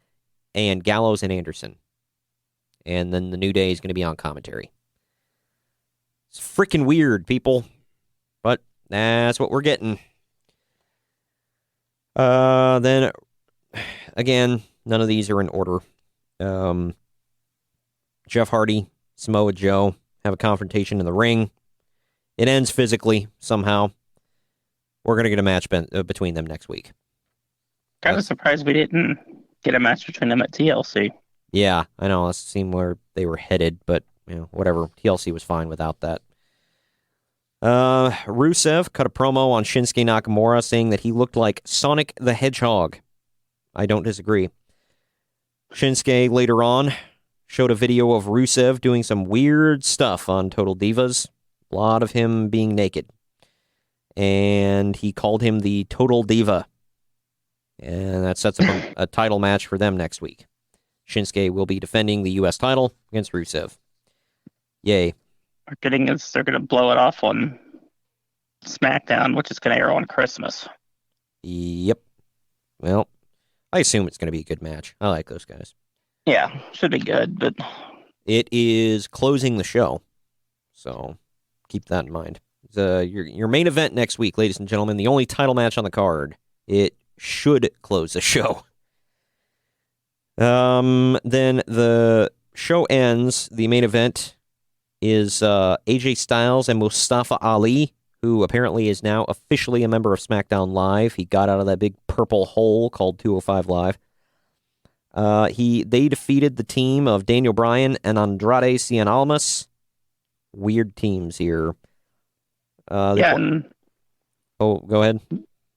and Gallows and Anderson. and then the New Day is going to be on commentary. It's freaking weird, people, but that's what we're getting. Then, again, none of these are in order. Jeff Hardy, Samoa Joe have a confrontation in the ring. It ends physically somehow. We're going to get a match between them next week. Kind of surprised we didn't get a match between them at TLC. Yeah, I know. That seemed where they were headed, but whatever. TLC was fine without that. Rusev cut a promo on Shinsuke Nakamura saying that he looked like Sonic the Hedgehog. I don't disagree. Shinsuke later on showed a video of Rusev doing some weird stuff on Total Divas. A lot of him being naked. And he called him the Total Diva. And that sets up a title match for them next week. Shinsuke will be defending the U.S. title against Rusev. Yay. Marketing is they're going to blow it off on SmackDown, which is going to air on Christmas. Yep. Well, I assume it's going to be a good match. I like those guys. Yeah, should be good, but it is closing the show, so keep that in mind. Your main event next week, ladies and gentlemen, the only title match on the card. It should close the show. Then the show ends. The main event is AJ Styles and Mustafa Ali, who apparently is now officially a member of SmackDown Live. He got out of that big purple hole called 205 Live. They defeated the team of Daniel Bryan and Andrade Cien Almas. Weird teams here. go ahead.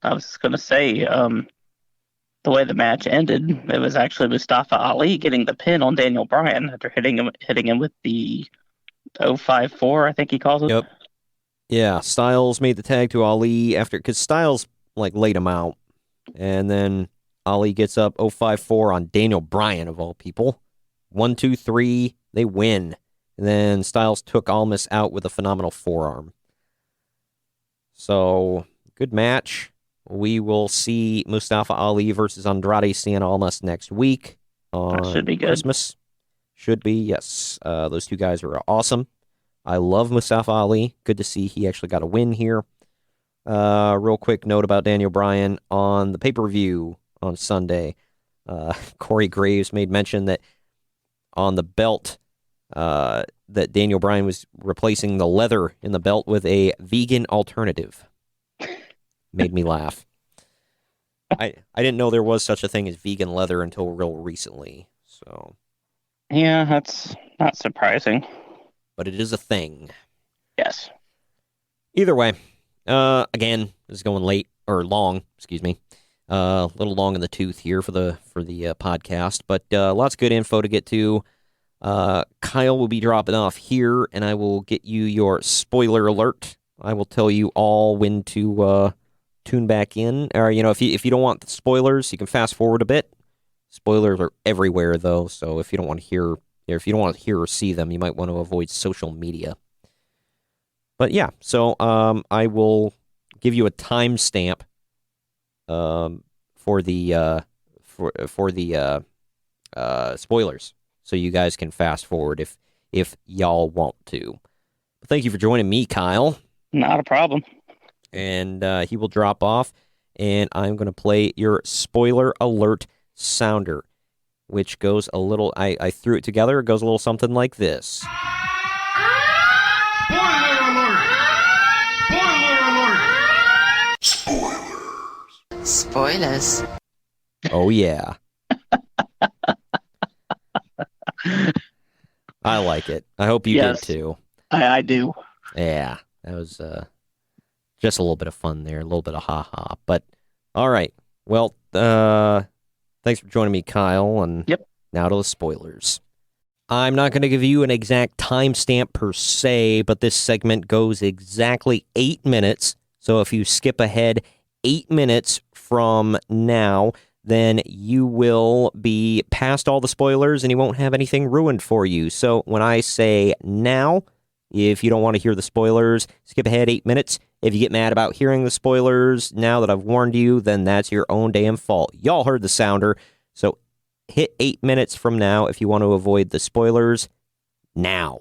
I was just going to say, the way the match ended, it was actually Mustafa Ali getting the pin on Daniel Bryan after hitting him with the 054, I think he calls it. Yep. Yeah, Styles made the tag to Ali because Styles laid him out, and then Ali gets up 054 on Daniel Bryan of all people. 1, 2, 3, they win. And then Styles took Almas out with a phenomenal forearm. So, good match. We will see Mustafa Ali versus Andrade Cien Almas next week on That should be good. Christmas. Should be, yes. Those two guys are awesome. I love Mustafa Ali. Good to see he actually got a win here. Real quick note about Daniel Bryan on the pay-per-view on Sunday. Corey Graves made mention that on the belt, that Daniel Bryan was replacing the leather in the belt with a vegan alternative. Made me laugh. I didn't know there was such a thing as vegan leather until real recently. So, Yeah, that's not surprising. but it is a thing. Yes. Either way, again, this is going late or long. Excuse me, a little long in the tooth here for the podcast, but lots of good info to get to. Kyle will be dropping off here, and I will get you your spoiler alert. I will tell you all when to tune back in. Or if you don't want the spoilers, you can fast forward a bit. Spoilers are everywhere, though, so if you don't want to hear or see them, you might want to avoid social media. But yeah, so I will give you a timestamp for the spoilers, so you guys can fast forward if y'all want to. But thank you for joining me, Kyle. Not a problem. And he will drop off, and I'm going to play your spoiler alert sounder, which goes a little, I threw it together, it goes a little something like this. Spoiler alert! Spoiler alert! Spoilers. Oh, yeah. I like it. I hope you Yes. did, too. I do. Yeah, that was just a little bit of fun there, a little bit of ha-ha. But, all right. Well, thanks for joining me, Kyle. And Yep. Now to the spoilers. I'm not going to give you an exact timestamp per se, but this segment goes exactly 8 minutes. So if you skip ahead 8 minutes from now, then you will be past all the spoilers and you won't have anything ruined for you. So when I say now, if you don't want to hear the spoilers, skip ahead 8 minutes. If you get mad about hearing the spoilers now that I've warned you, then that's your own damn fault. Y'all heard the sounder. So hit 8 minutes from now if you want to avoid the spoilers now.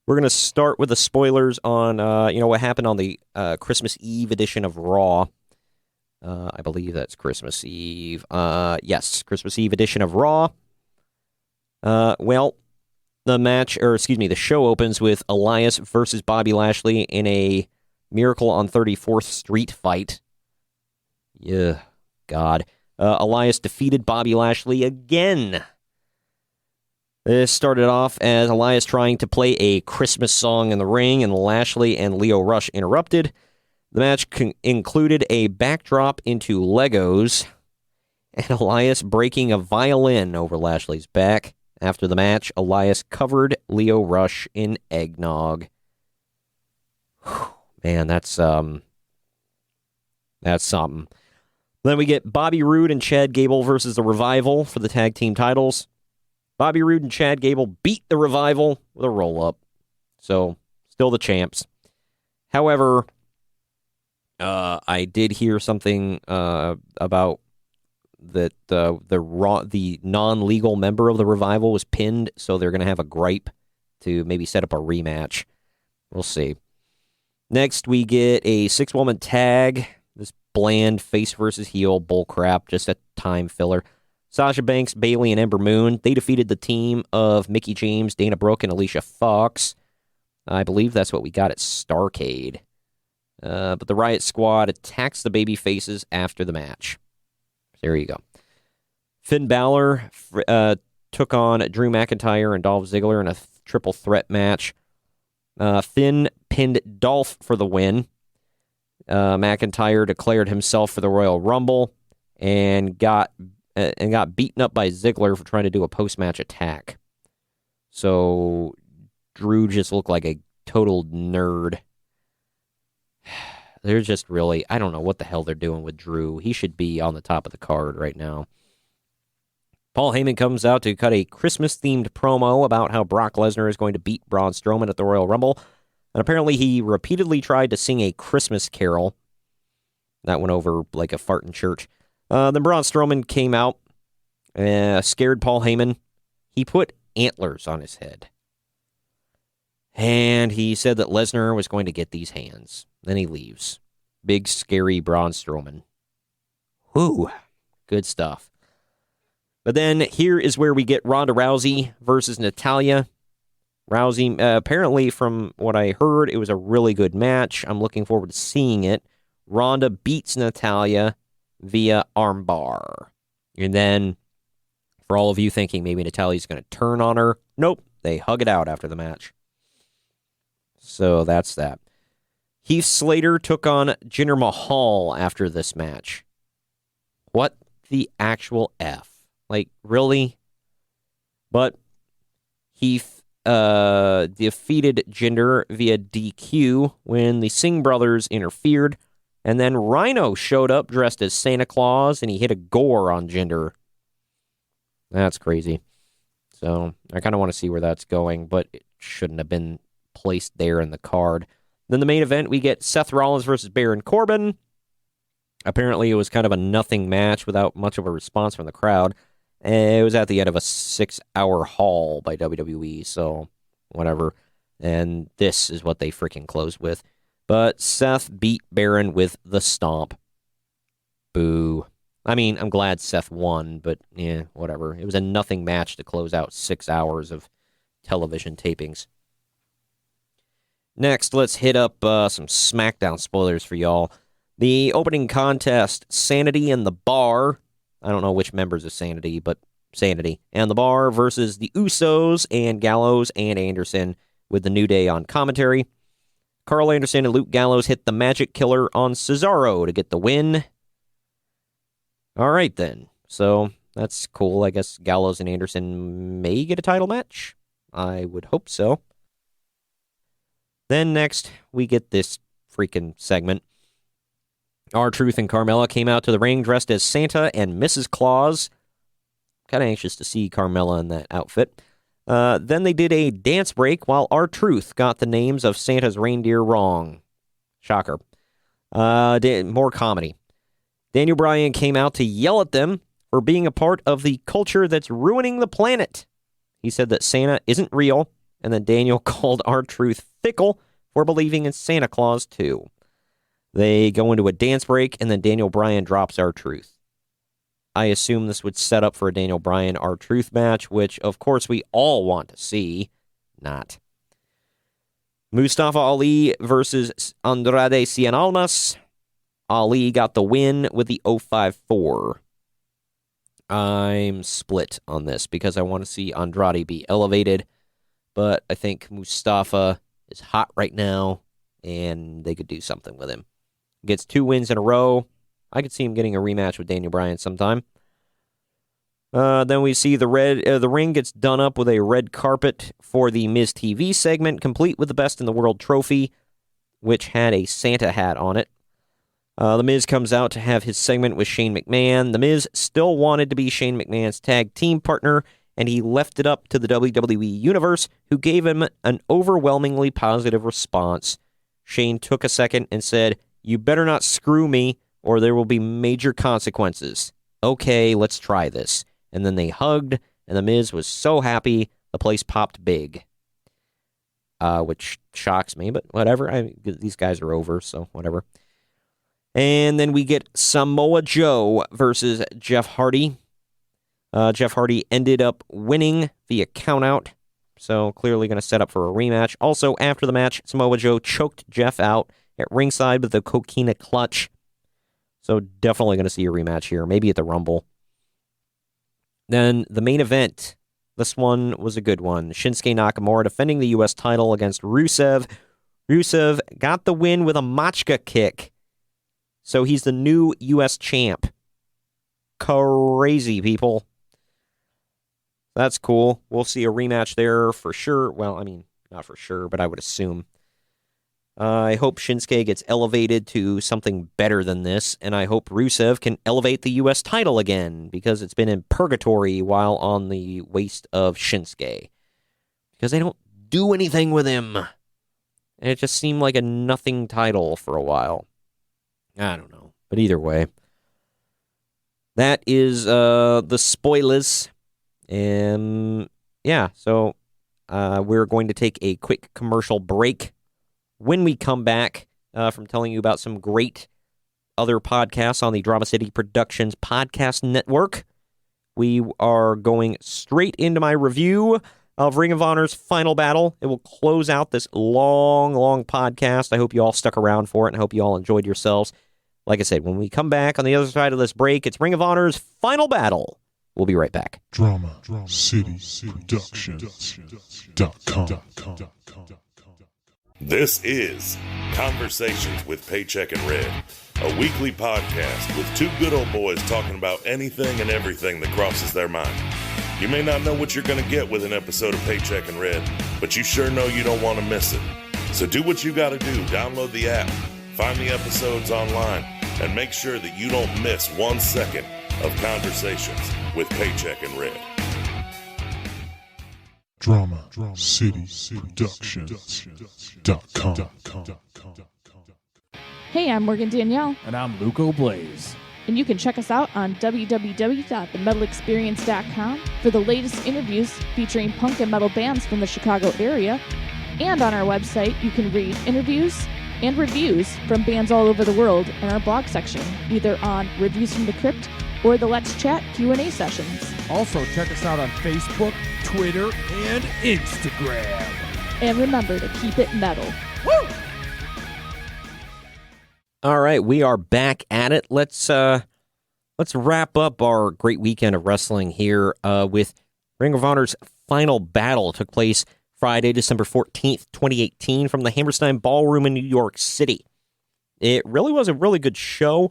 We're going to start with the spoilers on, what happened on the Christmas Eve edition of Raw. I believe that's Christmas Eve. Yes, Christmas Eve edition of Raw. The show opens with Elias versus Bobby Lashley in a Miracle on 34th Street fight. Yeah, God. Elias defeated Bobby Lashley again. This started off as Elias trying to play a Christmas song in the ring, and Lashley and Lio Rush interrupted. The match included a backdrop into Legos, and Elias breaking a violin over Lashley's back. After the match, Elias covered Lio Rush in eggnog. Whew, man, that's something. Then we get Bobby Roode and Chad Gable versus the Revival for the tag team titles. Bobby Roode and Chad Gable beat the Revival with a roll-up. So, still the champs. However, I did hear something about that the non-legal member of the Revival was pinned, so they're going to have a gripe to maybe set up a rematch. We'll see. Next, we get a 6-woman tag. This bland face versus heel bullcrap, just a time filler. Sasha Banks, Bayley, and Ember Moon, they defeated the team of Mickie James, Dana Brooke, and Alicia Fox. I believe that's what we got at Starrcade. But the Riot Squad attacks the baby faces after the match. There you go. Finn Balor took on Drew McIntyre and Dolph Ziggler in a triple threat match. Finn pinned Dolph for the win. McIntyre declared himself for the Royal Rumble and got beaten up by Ziggler for trying to do a post-match attack. So Drew just looked like a total nerd. They're just really, I don't know what the hell they're doing with Drew. He should be on the top of the card right now. Paul Heyman comes out to cut a Christmas-themed promo about how Brock Lesnar is going to beat Braun Strowman at the Royal Rumble. And apparently he repeatedly tried to sing a Christmas carol. That went over like a fart in church. Then Braun Strowman came out, scared Paul Heyman. He put antlers on his head. And he said that Lesnar was going to get these hands. Then he leaves. Big, scary Braun Strowman. Whew. Good stuff. But then here is where we get Ronda Rousey versus Natalya. Rousey, apparently from what I heard, it was a really good match. I'm looking forward to seeing it. Ronda beats Natalya via armbar. And then, for all of you thinking maybe Natalya's going to turn on her, nope, they hug it out after the match. So that's that. Heath Slater took on Jinder Mahal after this match. What the actual F? Like, really? But Heath defeated Jinder via DQ when the Singh brothers interfered. And then Rhino showed up dressed as Santa Claus, and he hit a gore on Jinder. That's crazy. So I kind of want to see where that's going, but it shouldn't have been placed there in the card. Then the main event, we get Seth Rollins versus Baron Corbin. Apparently it was kind of a nothing match without much of a response from the crowd. It was at the end of a 6-hour haul by WWE, so whatever. And this is what they freaking closed with. But Seth beat Baron with the stomp. Boo. I mean, I'm glad Seth won, but yeah, whatever. It was a nothing match to close out 6 hours of television tapings. Next, let's hit up some SmackDown spoilers for y'all. The opening contest, Sanity and the Bar. I don't know which members of Sanity, but Sanity and the Bar versus the Usos and Gallows and Anderson with the New Day on commentary. Carl Anderson and Luke Gallows hit the Magic Killer on Cesaro to get the win. All right, then. So that's cool. I guess Gallows and Anderson may get a title match. I would hope so. Then next, we get this freaking segment. R-Truth and Carmella came out to the ring dressed as Santa and Mrs. Claus. Kind of anxious to see Carmella in that outfit. Then they did a dance break while R-Truth got the names of Santa's reindeer wrong. Shocker. More comedy. Daniel Bryan came out to yell at them for being a part of the culture that's ruining the planet. He said that Santa isn't real, and then Daniel called R-Truth fickle for believing in Santa Claus, too. They go into a dance break, and then Daniel Bryan drops R-Truth. I assume this would set up for a Daniel Bryan R-Truth match, which, of course, we all want to see. Not. Mustafa Ali versus Andrade Cien Almas. Ali got the win with the 054. I'm split on this because I want to see Andrade be elevated, but I think Mustafa is hot right now, and they could do something with him. Gets 2 wins in a row. I could see him getting a rematch with Daniel Bryan sometime. Then we see the ring gets done up with a red carpet for the Miz TV segment, complete with the Best in the World trophy, which had a Santa hat on it. The Miz comes out to have his segment with Shane McMahon. The Miz still wanted to be Shane McMahon's tag team partner, and he left it up to the WWE Universe, who gave him an overwhelmingly positive response. Shane took a second and said, "You better not screw me, or there will be major consequences. Okay, let's try this." And then they hugged, and the Miz was so happy, the place popped big. Which shocks me, but whatever. These guys are over, so whatever. And then we get Samoa Joe versus Jeff Hardy. Jeff Hardy ended up winning via countout, so clearly going to set up for a rematch. Also, after the match, Samoa Joe choked Jeff out at ringside with the Coquina Clutch. So definitely going to see a rematch here, maybe at the Rumble. Then the main event. This one was a good one. Shinsuke Nakamura defending the U.S. title against Rusev. Rusev got the win with a Machka kick. So he's the new U.S. champ. Crazy, people. That's cool. We'll see a rematch there for sure. Well, I mean, not for sure, but I would assume. I hope Shinsuke gets elevated to something better than this, and I hope Rusev can elevate the U.S. title again, because it's been in purgatory while on the waist of Shinsuke. Because they don't do anything with him. And it just seemed like a nothing title for a while. I don't know. But either way. That is the spoilers. Yeah, so we're going to take a quick commercial break. When we come back from telling you about some great other podcasts on the Drama City Productions Podcast Network, we are going straight into my review of Ring of Honor's Final Battle. It will close out this long, long podcast. I hope you all stuck around for it, and I hope you all enjoyed yourselves. Like I said, when we come back on the other side of this break, it's Ring of Honor's Final Battle. We'll be right back. Drama City Productions.com. This is Conversations with Paycheck and Red, a weekly podcast with two good old boys talking about anything and everything that crosses their mind. You may not know what you're going to get with an episode of Paycheck and Red, but you sure know you don't want to miss it. So do what you got to do. Download the app, find the episodes online, and make sure that you don't miss 1 second of Conversations with Paycheck and Red. Drama City Productions.com. Hey, I'm Morgan Danielle. And I'm Luco Blaze. And you can check us out on www.themetalexperience.com for the latest interviews featuring punk and metal bands from the Chicago area. And on our website, you can read interviews and reviews from bands all over the world in our blog section, either on Reviews from the Crypt or the Let's Chat Q&A sessions. Also, check us out on Facebook, Twitter, and Instagram. And remember to keep it metal. Woo! All right, we are back at it. Let's wrap up our great weekend of wrestling here with Ring of Honor's Final Battle. It took place Friday, December 14th, 2018, from the Hammerstein Ballroom in New York City. It really was a really good show.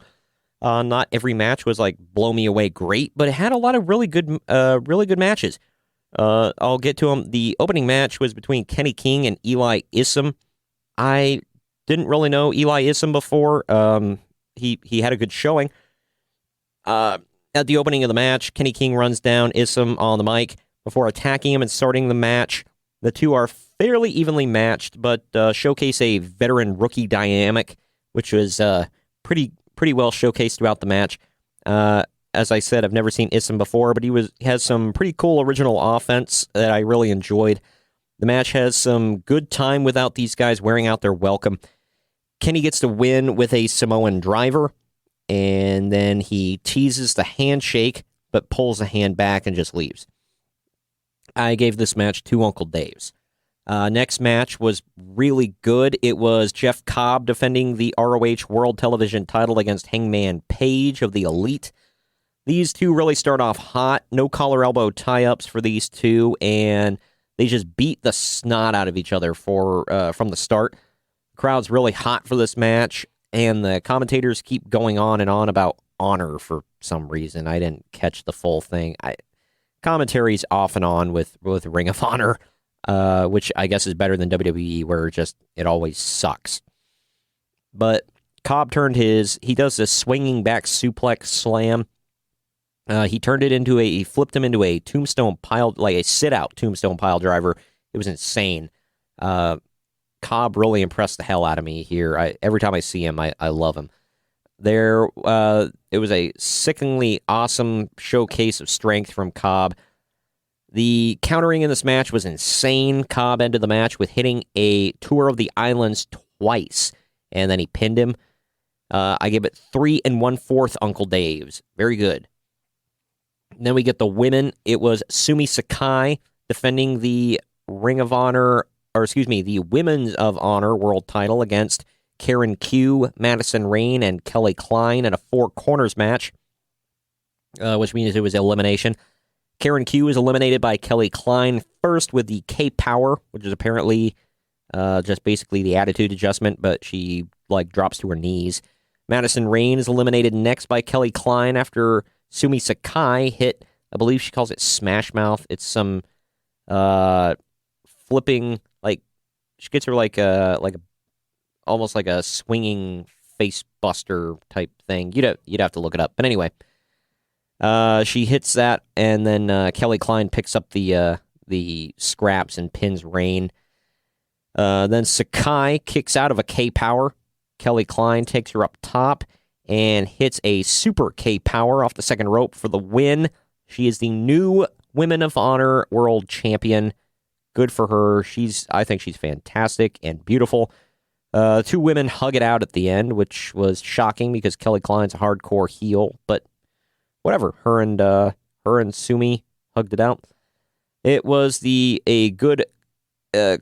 Not every match was like blow me away great, but it had a lot of really good matches. I'll get to them. The opening match was between Kenny King and Eli Isom. I didn't really know Eli Isom before. He had a good showing. At the opening of the match, Kenny King runs down Isom on the mic before attacking him and starting the match. The two are fairly evenly matched, but showcase a veteran-rookie dynamic, which was pretty well showcased throughout the match. as I said, I've never seen Issam before, but he has some pretty cool original offense that I really enjoyed. The match has some good time without these guys wearing out their welcome. Kenny gets to win with a Samoan driver, and then he teases the handshake, but pulls the hand back and just leaves. I gave this match 2 Uncle Daves. Next match was really good. It was Jeff Cobb defending the ROH World Television title against Hangman Page of the Elite. These two really start off hot. No collar elbow tie-ups for these two, and they just beat the snot out of each other from the start. The crowd's really hot for this match, and the commentators keep going on and on about honor for some reason. I didn't catch the full thing. Commentary's off and on with Ring of Honor, which I guess is better than WWE, where it always sucks. But Cobb he does this swinging back suplex slam. He flipped him into a tombstone pile, like a sit-out tombstone pile driver. It was insane. Cobb really impressed the hell out of me here. Every time I see him, I love him. It was a sickeningly awesome showcase of strength from Cobb. The countering in this match was insane. Cobb ended the match with hitting a Tour of the Islands twice, and then he pinned him. I give it 3 1/4 Uncle Daves. Very good. And then we get the women. It was Sumi Sakai defending the the Women's of Honor World title against Karen Q, Madison Rayne, and Kelly Klein in a 4 corners match, which means it was elimination. Karen Q is eliminated by Kelly Klein first with the K-Power, which is apparently just basically the attitude adjustment, but she drops to her knees. Madison Rayne is eliminated next by Kelly Klein after Sumi Sakai hit, I believe she calls it Smash Mouth. It's some flipping, she gets her almost like a swinging face buster type thing. You'd have to look it up. But anyway, she hits that, and then Kelly Klein picks up the scraps and pins Rayne. Then Sakai kicks out of a K-Power. Kelly Klein takes her up top and hits a super K-Power off the second rope for the win. She is the new Women of Honor World Champion. Good for her. I think she's fantastic and beautiful. 2 women hug it out at the end, which was shocking because Kelly Klein's a hardcore heel, but whatever. Her and Sumi hugged it out. It was a good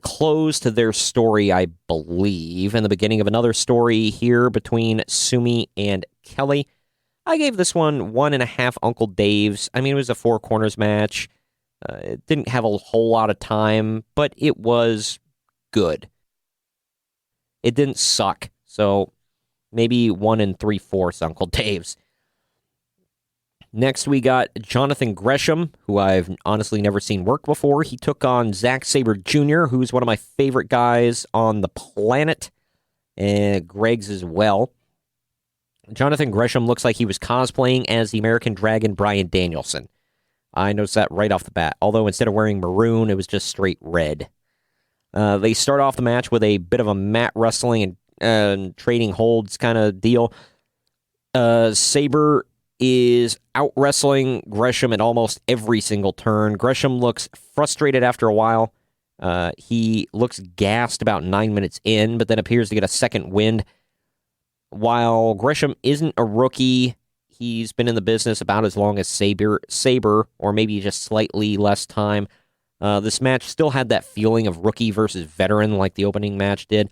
close to their story, I believe, and the beginning of another story here between Sumi and Kelly. I gave this one 1.5 Uncle Daves. I mean, it was a 4 corners match. It didn't have a whole lot of time, but it was good. It didn't suck, so maybe 1 3/4 Uncle Daves. Next, we got Jonathan Gresham, who I've honestly never seen work before. He took on Zack Sabre Jr., who's one of my favorite guys on the planet, and Greg's as well. Jonathan Gresham looks like he was cosplaying as the American Dragon Bryan Danielson. I noticed that right off the bat, although instead of wearing maroon, it was just straight red. They start off the match with a bit of a mat wrestling and trading holds kind of deal. Sabre is out wrestling Gresham at almost every single turn. Gresham looks frustrated after a while. He looks gassed about 9 minutes in, but then appears to get a second wind. While Gresham isn't a rookie, he's been in the business about as long as Sabre, or maybe just slightly less time. This match still had that feeling of rookie versus veteran like the opening match did.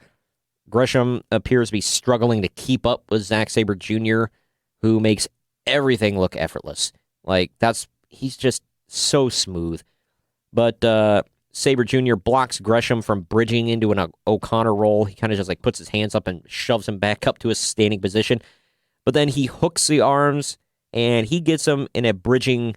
Gresham appears to be struggling to keep up with Zack Sabre Jr., who makes everything look effortless. He's just so smooth. But Sabre Jr. blocks Gresham from bridging into an O'Connor roll. He kind of just puts his hands up and shoves him back up to a standing position. But then he hooks the arms, and he gets him in a bridging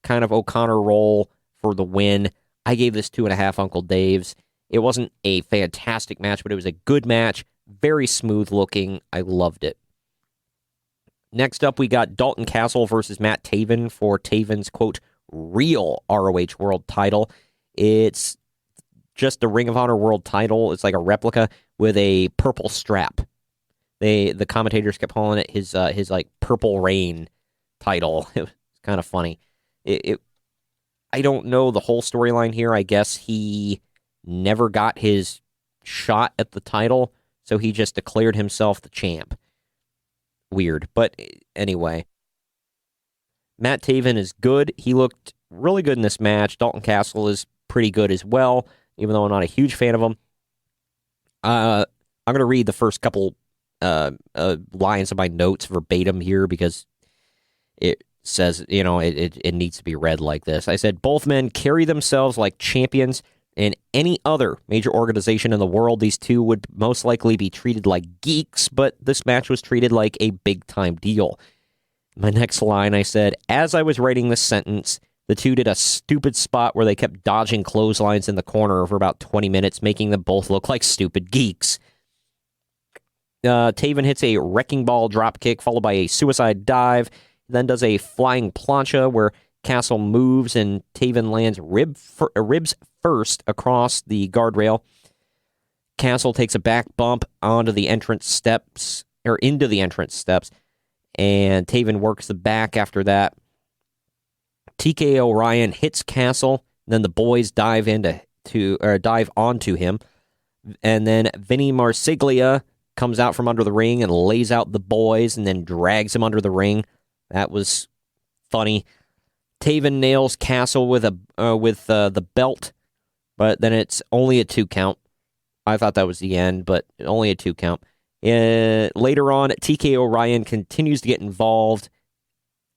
kind of O'Connor roll for the win. I gave this 2.5 Uncle Daves. It wasn't a fantastic match, but it was a good match. Very smooth looking. I loved it. Next up, we got Dalton Castle versus Matt Taven for Taven's, quote, real ROH World title. It's just the Ring of Honor World title. It's like a replica with a purple strap. The commentators kept calling it his purple rain, title. It was kind of funny. I don't know the whole storyline here. I guess he never got his shot at the title, so he just declared himself the champ. Weird. But anyway, Matt Taven is good. He looked really good in this match. Dalton Castle is pretty good as well, even though I'm not a huge fan of him. I'm going to read the first couple lines of my notes verbatim here because it says, it needs to be read like this. I said, both men carry themselves like champions. In any other major organization in the world, these two would most likely be treated like geeks, but this match was treated like a big-time deal. My next line, I said, as I was writing this sentence, the two did a stupid spot where they kept dodging clotheslines in the corner for about 20 minutes, making them both look like stupid geeks. Taven hits a wrecking ball dropkick followed by a suicide dive, then does a flying plancha where Castle moves and Taven lands ribs first across the guardrail. Castle takes a back bump into the entrance steps, and Taven works the back after that. TK O'Ryan hits Castle, then the boys dive onto him, and then Vinny Marsiglia comes out from under the ring and lays out the boys, and then drags him under the ring. That was funny. Taven nails Castle with the belt, but then it's only a 2 count. I thought that was the end, but only a 2 count. Later on, TK O'Ryan continues to get involved.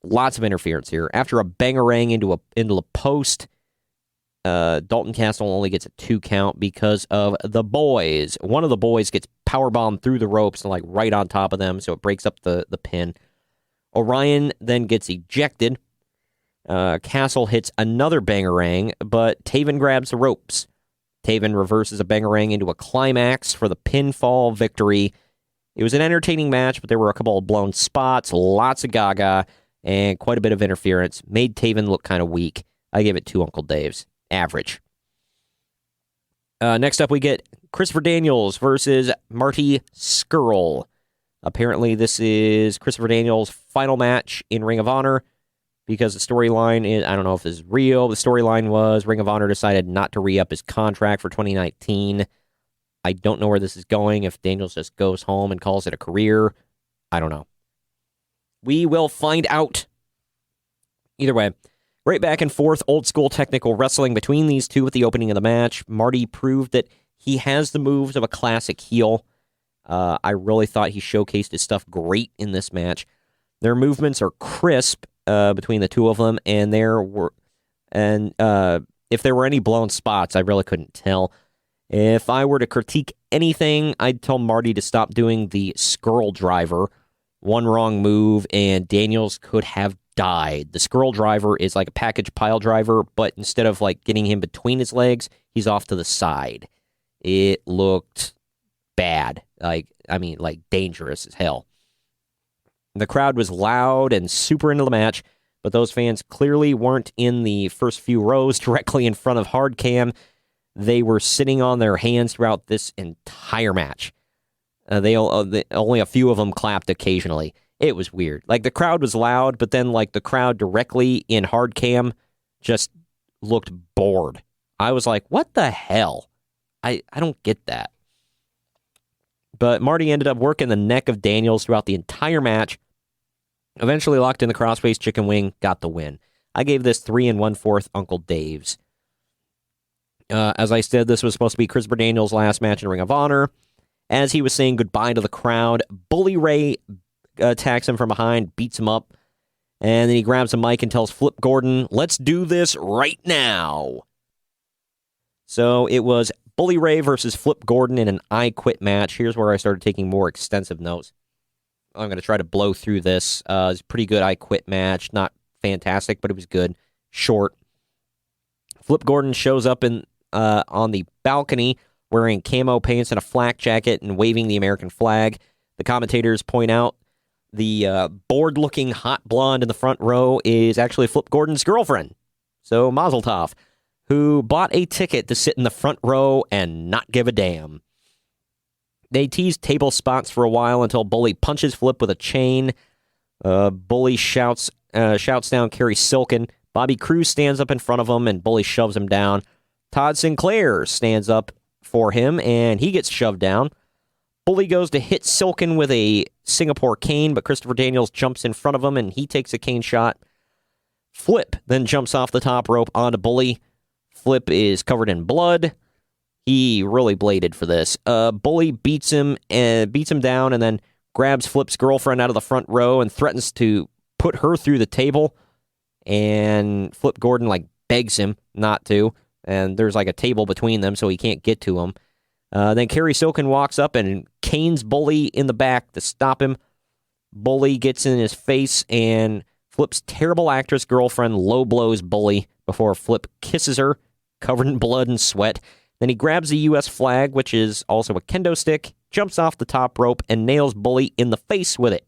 Lots of interference here. After a bangerang into a post, Dalton Castle only gets a 2 count because of the boys. One of the boys gets powerbombed through the ropes and right on top of them, so it breaks up the pin. Orion then gets ejected. Castle hits another bangerang, but Taven grabs the ropes. Taven reverses a bangerang into a climax for the pinfall victory. It was an entertaining match, but there were a couple of blown spots, lots of gaga, and quite a bit of interference. Made Taven look kind of weak. I gave it 2 Uncle Daves. Average. Next up, we get Christopher Daniels versus Marty Scurll. Apparently, this is Christopher Daniels' final match in Ring of Honor because the storyline is, I don't know if this is real. The storyline was Ring of Honor decided not to re-up his contract for 2019. I don't know where this is going. If Daniels just goes home and calls it a career, I don't know. We will find out. Either way, great back and forth, old school technical wrestling between these two at the opening of the match. Marty proved that he has the moves of a classic heel. I really thought he showcased his stuff great in this match. Their movements are crisp between the two of them, and if there were any blown spots, I really couldn't tell. If I were to critique anything, I'd tell Marty to stop doing the Scurll driver. One wrong move, and Daniels could have died. The Scurll driver is like a package pile driver, but instead of getting him between his legs, he's off to the side. It looked bad. Dangerous as hell. The crowd was loud and super into the match, but those fans clearly weren't in the first few rows directly in front of Hardcam. They were sitting on their hands throughout this entire match. Only a few of them clapped occasionally. It was weird. The crowd was loud, but then the crowd directly in Hardcam just looked bored. I was like, what the hell? I don't get that. But Marty ended up working the neck of Daniels throughout the entire match. Eventually locked in the crossface chicken wing, got the win. I gave this 3 1/4 Uncle Daves. As I said, this was supposed to be Christopher Daniels' last match in Ring of Honor. As he was saying goodbye to the crowd, Bully Ray attacks him from behind, beats him up, and then he grabs a mic and tells Flip Gordon, let's do this right now. So it was Bully Ray versus Flip Gordon in an I Quit match. Here's where I started taking more extensive notes. I'm going to try to blow through this. It's a pretty good I Quit match. Not fantastic, but it was good. Short. Flip Gordon shows up on the balcony wearing camo pants and a flak jacket and waving the American flag. The commentators point out the bored-looking hot blonde in the front row is actually Flip Gordon's girlfriend. So Mazel Tov, who bought a ticket to sit in the front row and not give a damn. They teased table spots for a while until Bully punches Flip with a chain. Bully shouts shouts down Kerry Silken. Bobby Cruz stands up in front of him, and Bully shoves him down. Todd Sinclair stands up for him, and he gets shoved down. Bully goes to hit Silken with a Singapore cane, but Christopher Daniels jumps in front of him, and he takes a cane shot. Flip then jumps off the top rope onto Bully. Flip is covered in blood. He really bladed for this. Bully beats him down, and then grabs Flip's girlfriend out of the front row and threatens to put her through the table. And Flip Gordon begs him not to, and there's a table between them, so he can't get to him. Then Kerry Silken walks up and canes Bully in the back to stop him. Bully gets in his face, and Flip's terrible actress girlfriend low blows Bully before Flip kisses her, covered in blood and sweat. Then he grabs the U.S. flag, which is also a kendo stick, jumps off the top rope, and nails Bully in the face with it.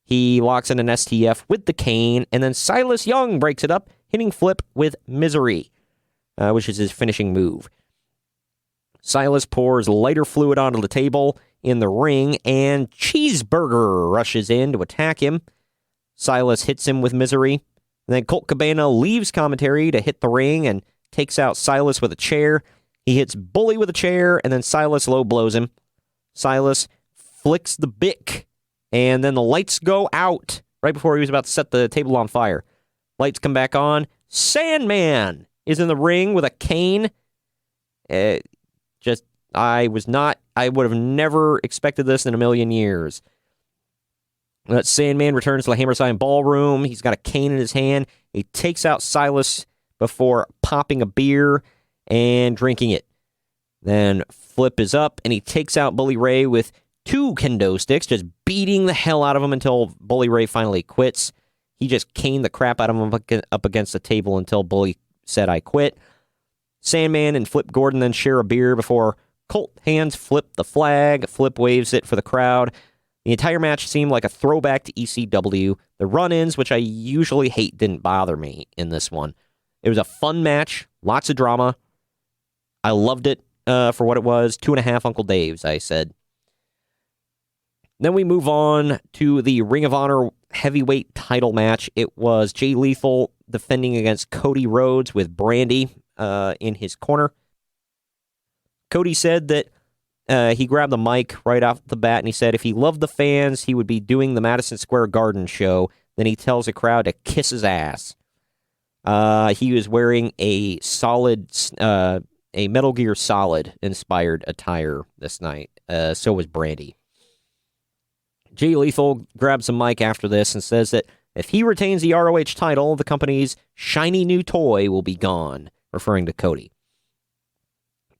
He locks in an STF with the cane, and then Silas Young breaks it up, hitting Flip with Misery, which is his finishing move. Silas pours lighter fluid onto the table in the ring, and Cheeseburger rushes in to attack him. Silas hits him with Misery. And then Colt Cabana leaves commentary to hit the ring and takes out Silas with a chair. He hits Bully with a chair, and then Silas low blows him. Silas flicks the bick, and then the lights go out right before he was about to set the table on fire. Lights come back on. Sandman is in the ring with a cane. I would have never expected this in a million years. That Sandman returns to the Hammerstein Ballroom. He's got a cane in his hand. He takes out Silas before popping a beer and drinking it. Then Flip is up, and he takes out Bully Ray with 2 kendo sticks, just beating the hell out of him until Bully Ray finally quits. He just caned the crap out of him up against the table until Bully said, "I quit." Sandman and Flip Gordon then share a beer before Colt hands Flip the flag. Flip waves it for the crowd. The entire match seemed like a throwback to ECW. The run-ins, which I usually hate, didn't bother me in this one. It was a fun match, lots of drama. I loved it for what it was. 2.5 Uncle Daves, I said. Then we move on to the Ring of Honor heavyweight title match. It was Jay Lethal defending against Cody Rhodes with Brandy in his corner. Cody said that he grabbed the mic right off the bat, and he said if he loved the fans, he would be doing the Madison Square Garden show. Then he tells the crowd to kiss his ass. He was wearing a Metal Gear Solid inspired attire this night. So was Brandy. Jay Lethal grabs a mic after this and says that if he retains the ROH title, the company's shiny new toy will be gone, referring to Cody.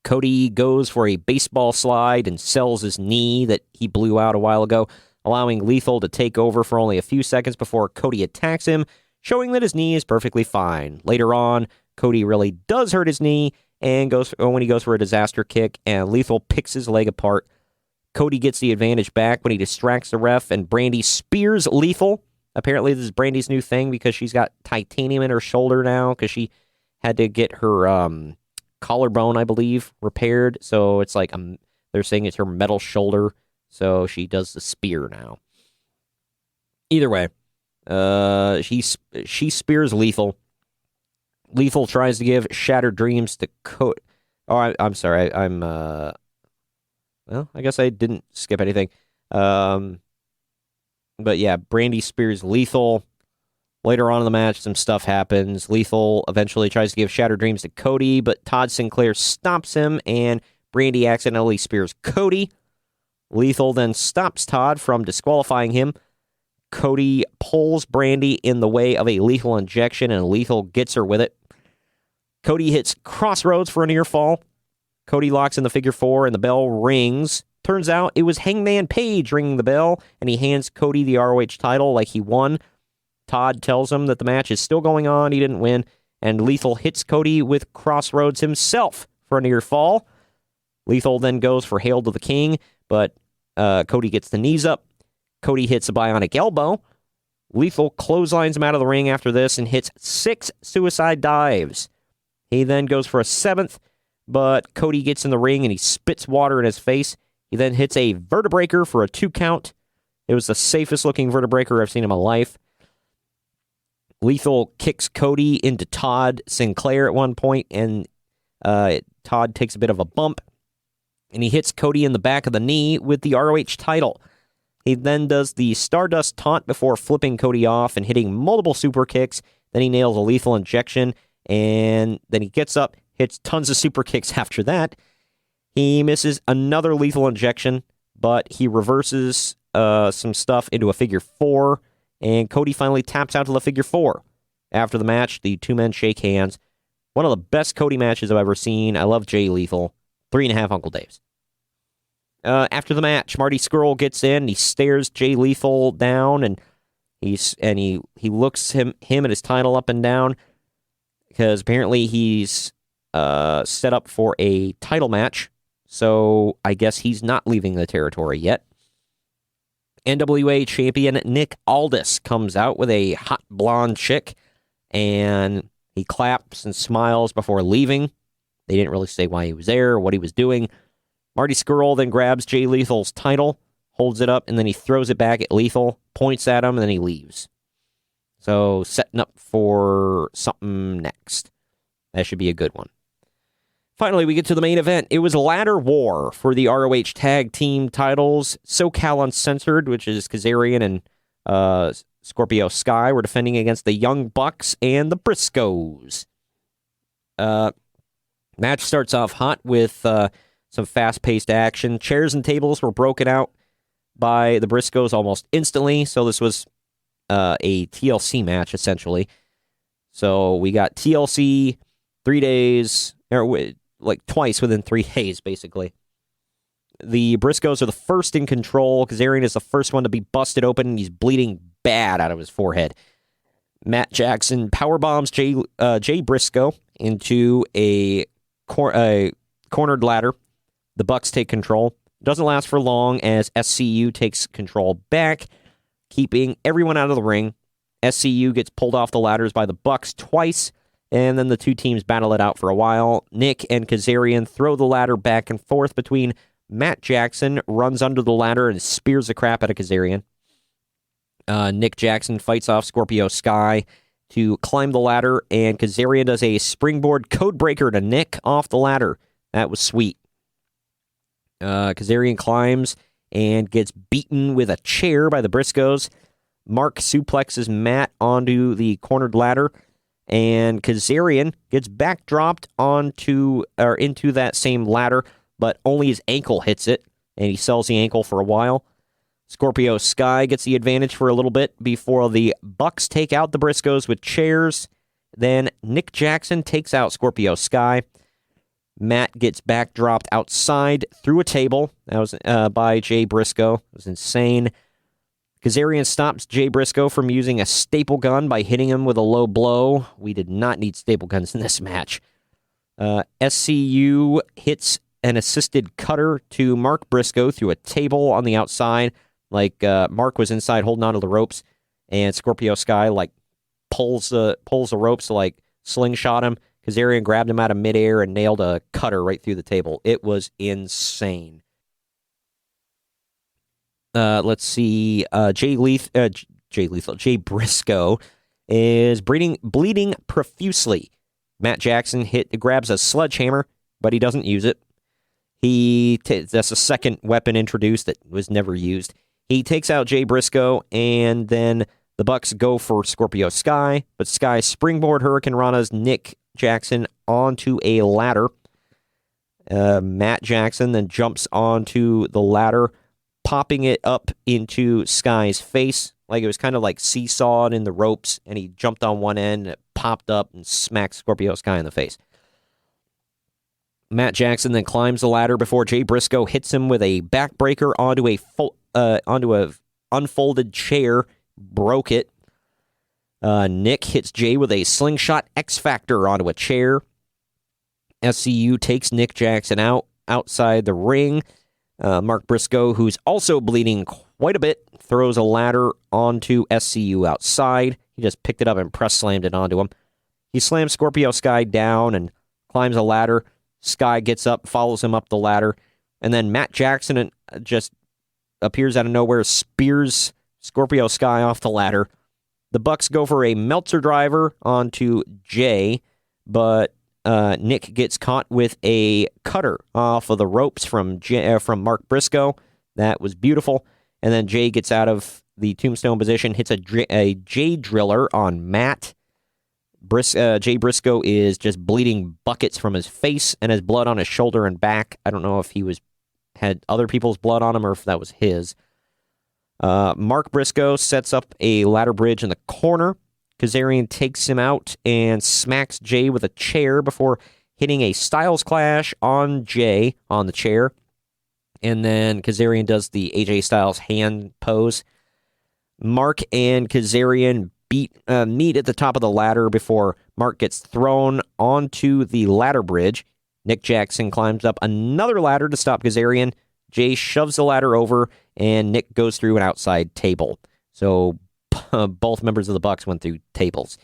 Cody goes for a baseball slide and sells his knee that he blew out a while ago, allowing Lethal to take over for only a few seconds before Cody attacks him, showing that his knee is perfectly fine. Later on, Cody really does hurt his knee and when he goes for a disaster kick, and Lethal picks his leg apart. Cody gets the advantage back when he distracts the ref, and Brandy spears Lethal. Apparently, this is Brandy's new thing because she's got titanium in her shoulder now because she had to get her collarbone, I believe, repaired. So it's like they're saying it's her metal shoulder. So she does the spear now. Either way, she spears Lethal. Lethal tries to give Shattered Dreams to Cody. Oh, I'm sorry. Well, I guess I didn't skip anything. But yeah, Brandy spears Lethal. Later on in the match, some stuff happens. Lethal eventually tries to give Shattered Dreams to Cody, but Todd Sinclair stops him, and Brandy accidentally spears Cody. Lethal then stops Todd from disqualifying him. Cody pulls Brandy in the way of a lethal injection, and Lethal gets her with it. Cody hits Crossroads for a near fall. Cody locks in the figure 4, and the bell rings. Turns out it was Hangman Page ringing the bell, and he hands Cody the ROH title like he won. Todd tells him that the match is still going on, he didn't win, and Lethal hits Cody with Crossroads himself for a near fall. Lethal then goes for Hail to the King, but Cody gets the knees up. Cody hits a bionic elbow. Lethal clotheslines him out of the ring after this and hits 6 suicide dives. He then goes for a 7th, but Cody gets in the ring and he spits water in his face. He then hits a vertebreaker for a 2 count. It was the safest looking vertebreaker I've seen in my life. Lethal kicks Cody into Todd Sinclair at one point, and Todd takes a bit of a bump, and he hits Cody in the back of the knee with the ROH title. He then does the Stardust taunt before flipping Cody off and hitting multiple super kicks. Then he nails a lethal injection, and then he gets up, hits tons of super kicks after that. He misses another lethal injection, but he reverses some stuff into a figure four, and Cody finally taps out to the figure four. After the match, the two men shake hands. One of the best Cody matches I've ever seen. I love Jay Lethal. 3.5 Uncle Daves. After the match, Marty Scurll gets in. He stares Jay Lethal down, and he looks him and his title up and down because apparently he's set up for a title match. So I guess he's not leaving the territory yet. NWA champion Nick Aldis comes out with a hot blonde chick, and he claps and smiles before leaving. They didn't really say why he was there or what he was doing. Marty Scurll then grabs Jay Lethal's title, holds it up, and then he throws it back at Lethal, points at him, and then he leaves. So setting up for something next. That should be a good one. Finally, we get to the main event. It was a ladder war for the ROH Tag Team titles. SoCal Uncensored, which is Kazarian and Scorpio Sky, were defending against the Young Bucks and the Briscoes. Match starts off hot with some fast-paced action. Chairs and tables were broken out by the Briscoes almost instantly, so this was a TLC match, essentially. So we got TLC 3 days, or like twice within 3 days, basically. The Briscoes are the first in control. Kazarian is the first one to be busted open, and he's bleeding bad out of his forehead. Matt Jackson powerbombs Jay Briscoe into a cornered ladder. The Bucks take control. Doesn't last for long as SCU takes control back, keeping everyone out of the ring. SCU gets pulled off the ladders by the Bucks twice, and then the two teams battle it out for a while. Nick and Kazarian throw the ladder back and forth between. Matt Jackson runs under the ladder and spears the crap out of Kazarian. Nick Jackson fights off Scorpio Sky to climb the ladder, and Kazarian does a springboard codebreaker to Nick off the ladder. That was sweet. Kazarian climbs and gets beaten with a chair by the Briscoes. Mark suplexes Matt onto the cornered ladder, and Kazarian gets backdropped into that same ladder, but only his ankle hits it, and he sells the ankle for a while. Scorpio Sky gets the advantage for a little bit before the Bucks take out the Briscoes with chairs. Then Nick Jackson takes out Scorpio Sky. Matt gets backdropped outside through a table. That was by Jay Briscoe. It was insane. Kazarian stops Jay Briscoe from using a staple gun by hitting him with a low blow. We did not need staple guns in this match. SCU hits an assisted cutter to Mark Briscoe through a table on the outside. Mark was inside holding onto the ropes, and Scorpio Sky pulls the ropes to slingshot him. Kazarian grabbed him out of midair and nailed a cutter right through the table. It was insane. Let's see. Jay Briscoe is bleeding profusely. Matt Jackson grabs a sledgehammer, but he doesn't use it. That's a second weapon introduced that was never used. He takes out Jay Briscoe, and then the Bucks go for Scorpio Sky, but Sky springboard Hurricane Rana's Nick Jackson onto a ladder. Matt Jackson then jumps onto the ladder, popping it up into Sky's face. It was kind of like seesawed in the ropes, and he jumped on one end, and it popped up and smacked Scorpio Sky in the face. Matt Jackson then climbs the ladder before Jay Briscoe hits him with a backbreaker onto a unfolded chair, broke it. Nick hits Jay with a slingshot X-Factor onto a chair. SCU takes Nick Jackson outside the ring. Mark Briscoe, who's also bleeding quite a bit, throws a ladder onto SCU outside. He just picked it up and press slammed it onto him. He slams Scorpio Sky down and climbs a ladder. Sky gets up, follows him up the ladder, and then Matt Jackson just appears out of nowhere, spears Scorpio Sky off the ladder. The Bucks go for a Meltzer driver onto Jay, but Nick gets caught with a cutter off of the ropes from Mark Briscoe. That was beautiful. And then Jay gets out of the tombstone position, hits a Jay driller on Matt. Jay Briscoe is just bleeding buckets from his face and has blood on his shoulder and back. I don't know if he had other people's blood on him or if that was his. Mark Briscoe sets up a ladder bridge in the corner. Kazarian takes him out and smacks Jay with a chair before hitting a Styles Clash on Jay on the chair. And then Kazarian does the AJ Styles hand pose. Mark and Kazarian meet at the top of the ladder before Mark gets thrown onto the ladder bridge. Nick Jackson climbs up another ladder to stop Kazarian. Jay shoves the ladder over, and Nick goes through an outside table. So both members of the Bucks went through tables.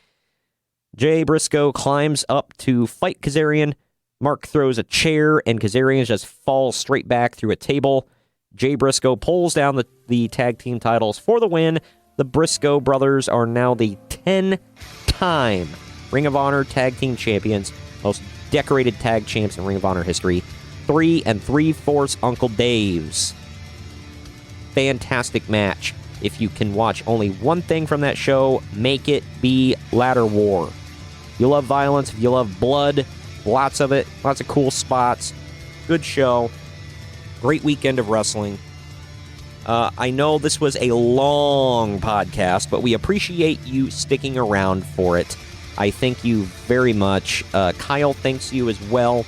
Jay Briscoe climbs up to fight Kazarian. Mark throws a chair, and Kazarian just falls straight back through a table. Jay Briscoe pulls down the tag team titles for the win. The Briscoe brothers are now the 10-time Ring of Honor Tag Team Champions, most decorated tag champs in Ring of Honor history. 3 3/4 Uncle Daves. Fantastic match. If you can watch only one thing from that show, make it be ladder war. If you love violence, if you love blood, lots of it, lots of cool spots. Good show. Great weekend of wrestling. I know this was a long podcast, but we appreciate you sticking around for it. I thank you very much. Kyle thanks you as well.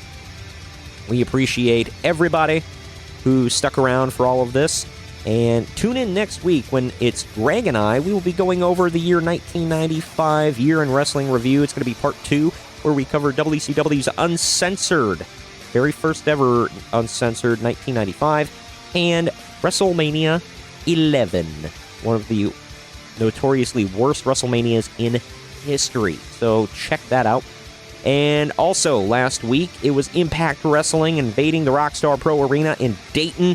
We appreciate everybody who stuck around for all of this. And tune in next week when it's Greg and I. We will be going over the year 1995 Year in Wrestling Review. It's going to be part 2, where we cover WCW's Uncensored, very first ever Uncensored 1995, and WrestleMania 11, one of the notoriously worst WrestleManias in history. So check that out. And also, last week, it was Impact Wrestling invading the Rockstar Pro Arena in Dayton.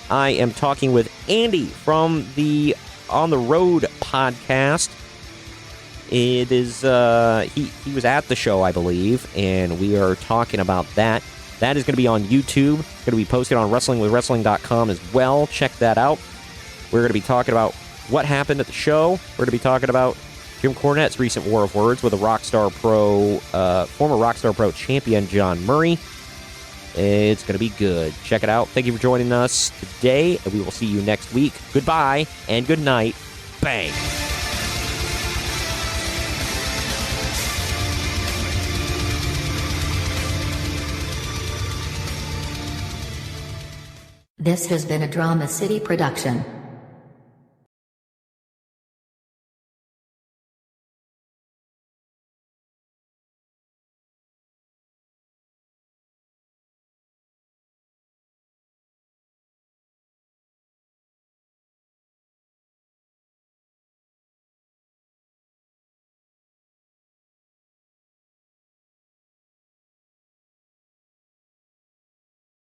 I am talking with Andy from the On the Road podcast. It is, he was at the show, I believe, and we are talking about that. That is going to be on YouTube. It's going to be posted on WrestlingWithWrestling.com as well. Check that out. We're going to be talking about what happened at the show. We're going to be talking about Jim Cornette's recent war of words with a Rockstar Pro, former Rockstar Pro champion, John Murray. It's going to be good. Check it out. Thank you for joining us today, and we will see you next week. Goodbye and good night. Bang. This has been a Drama City production.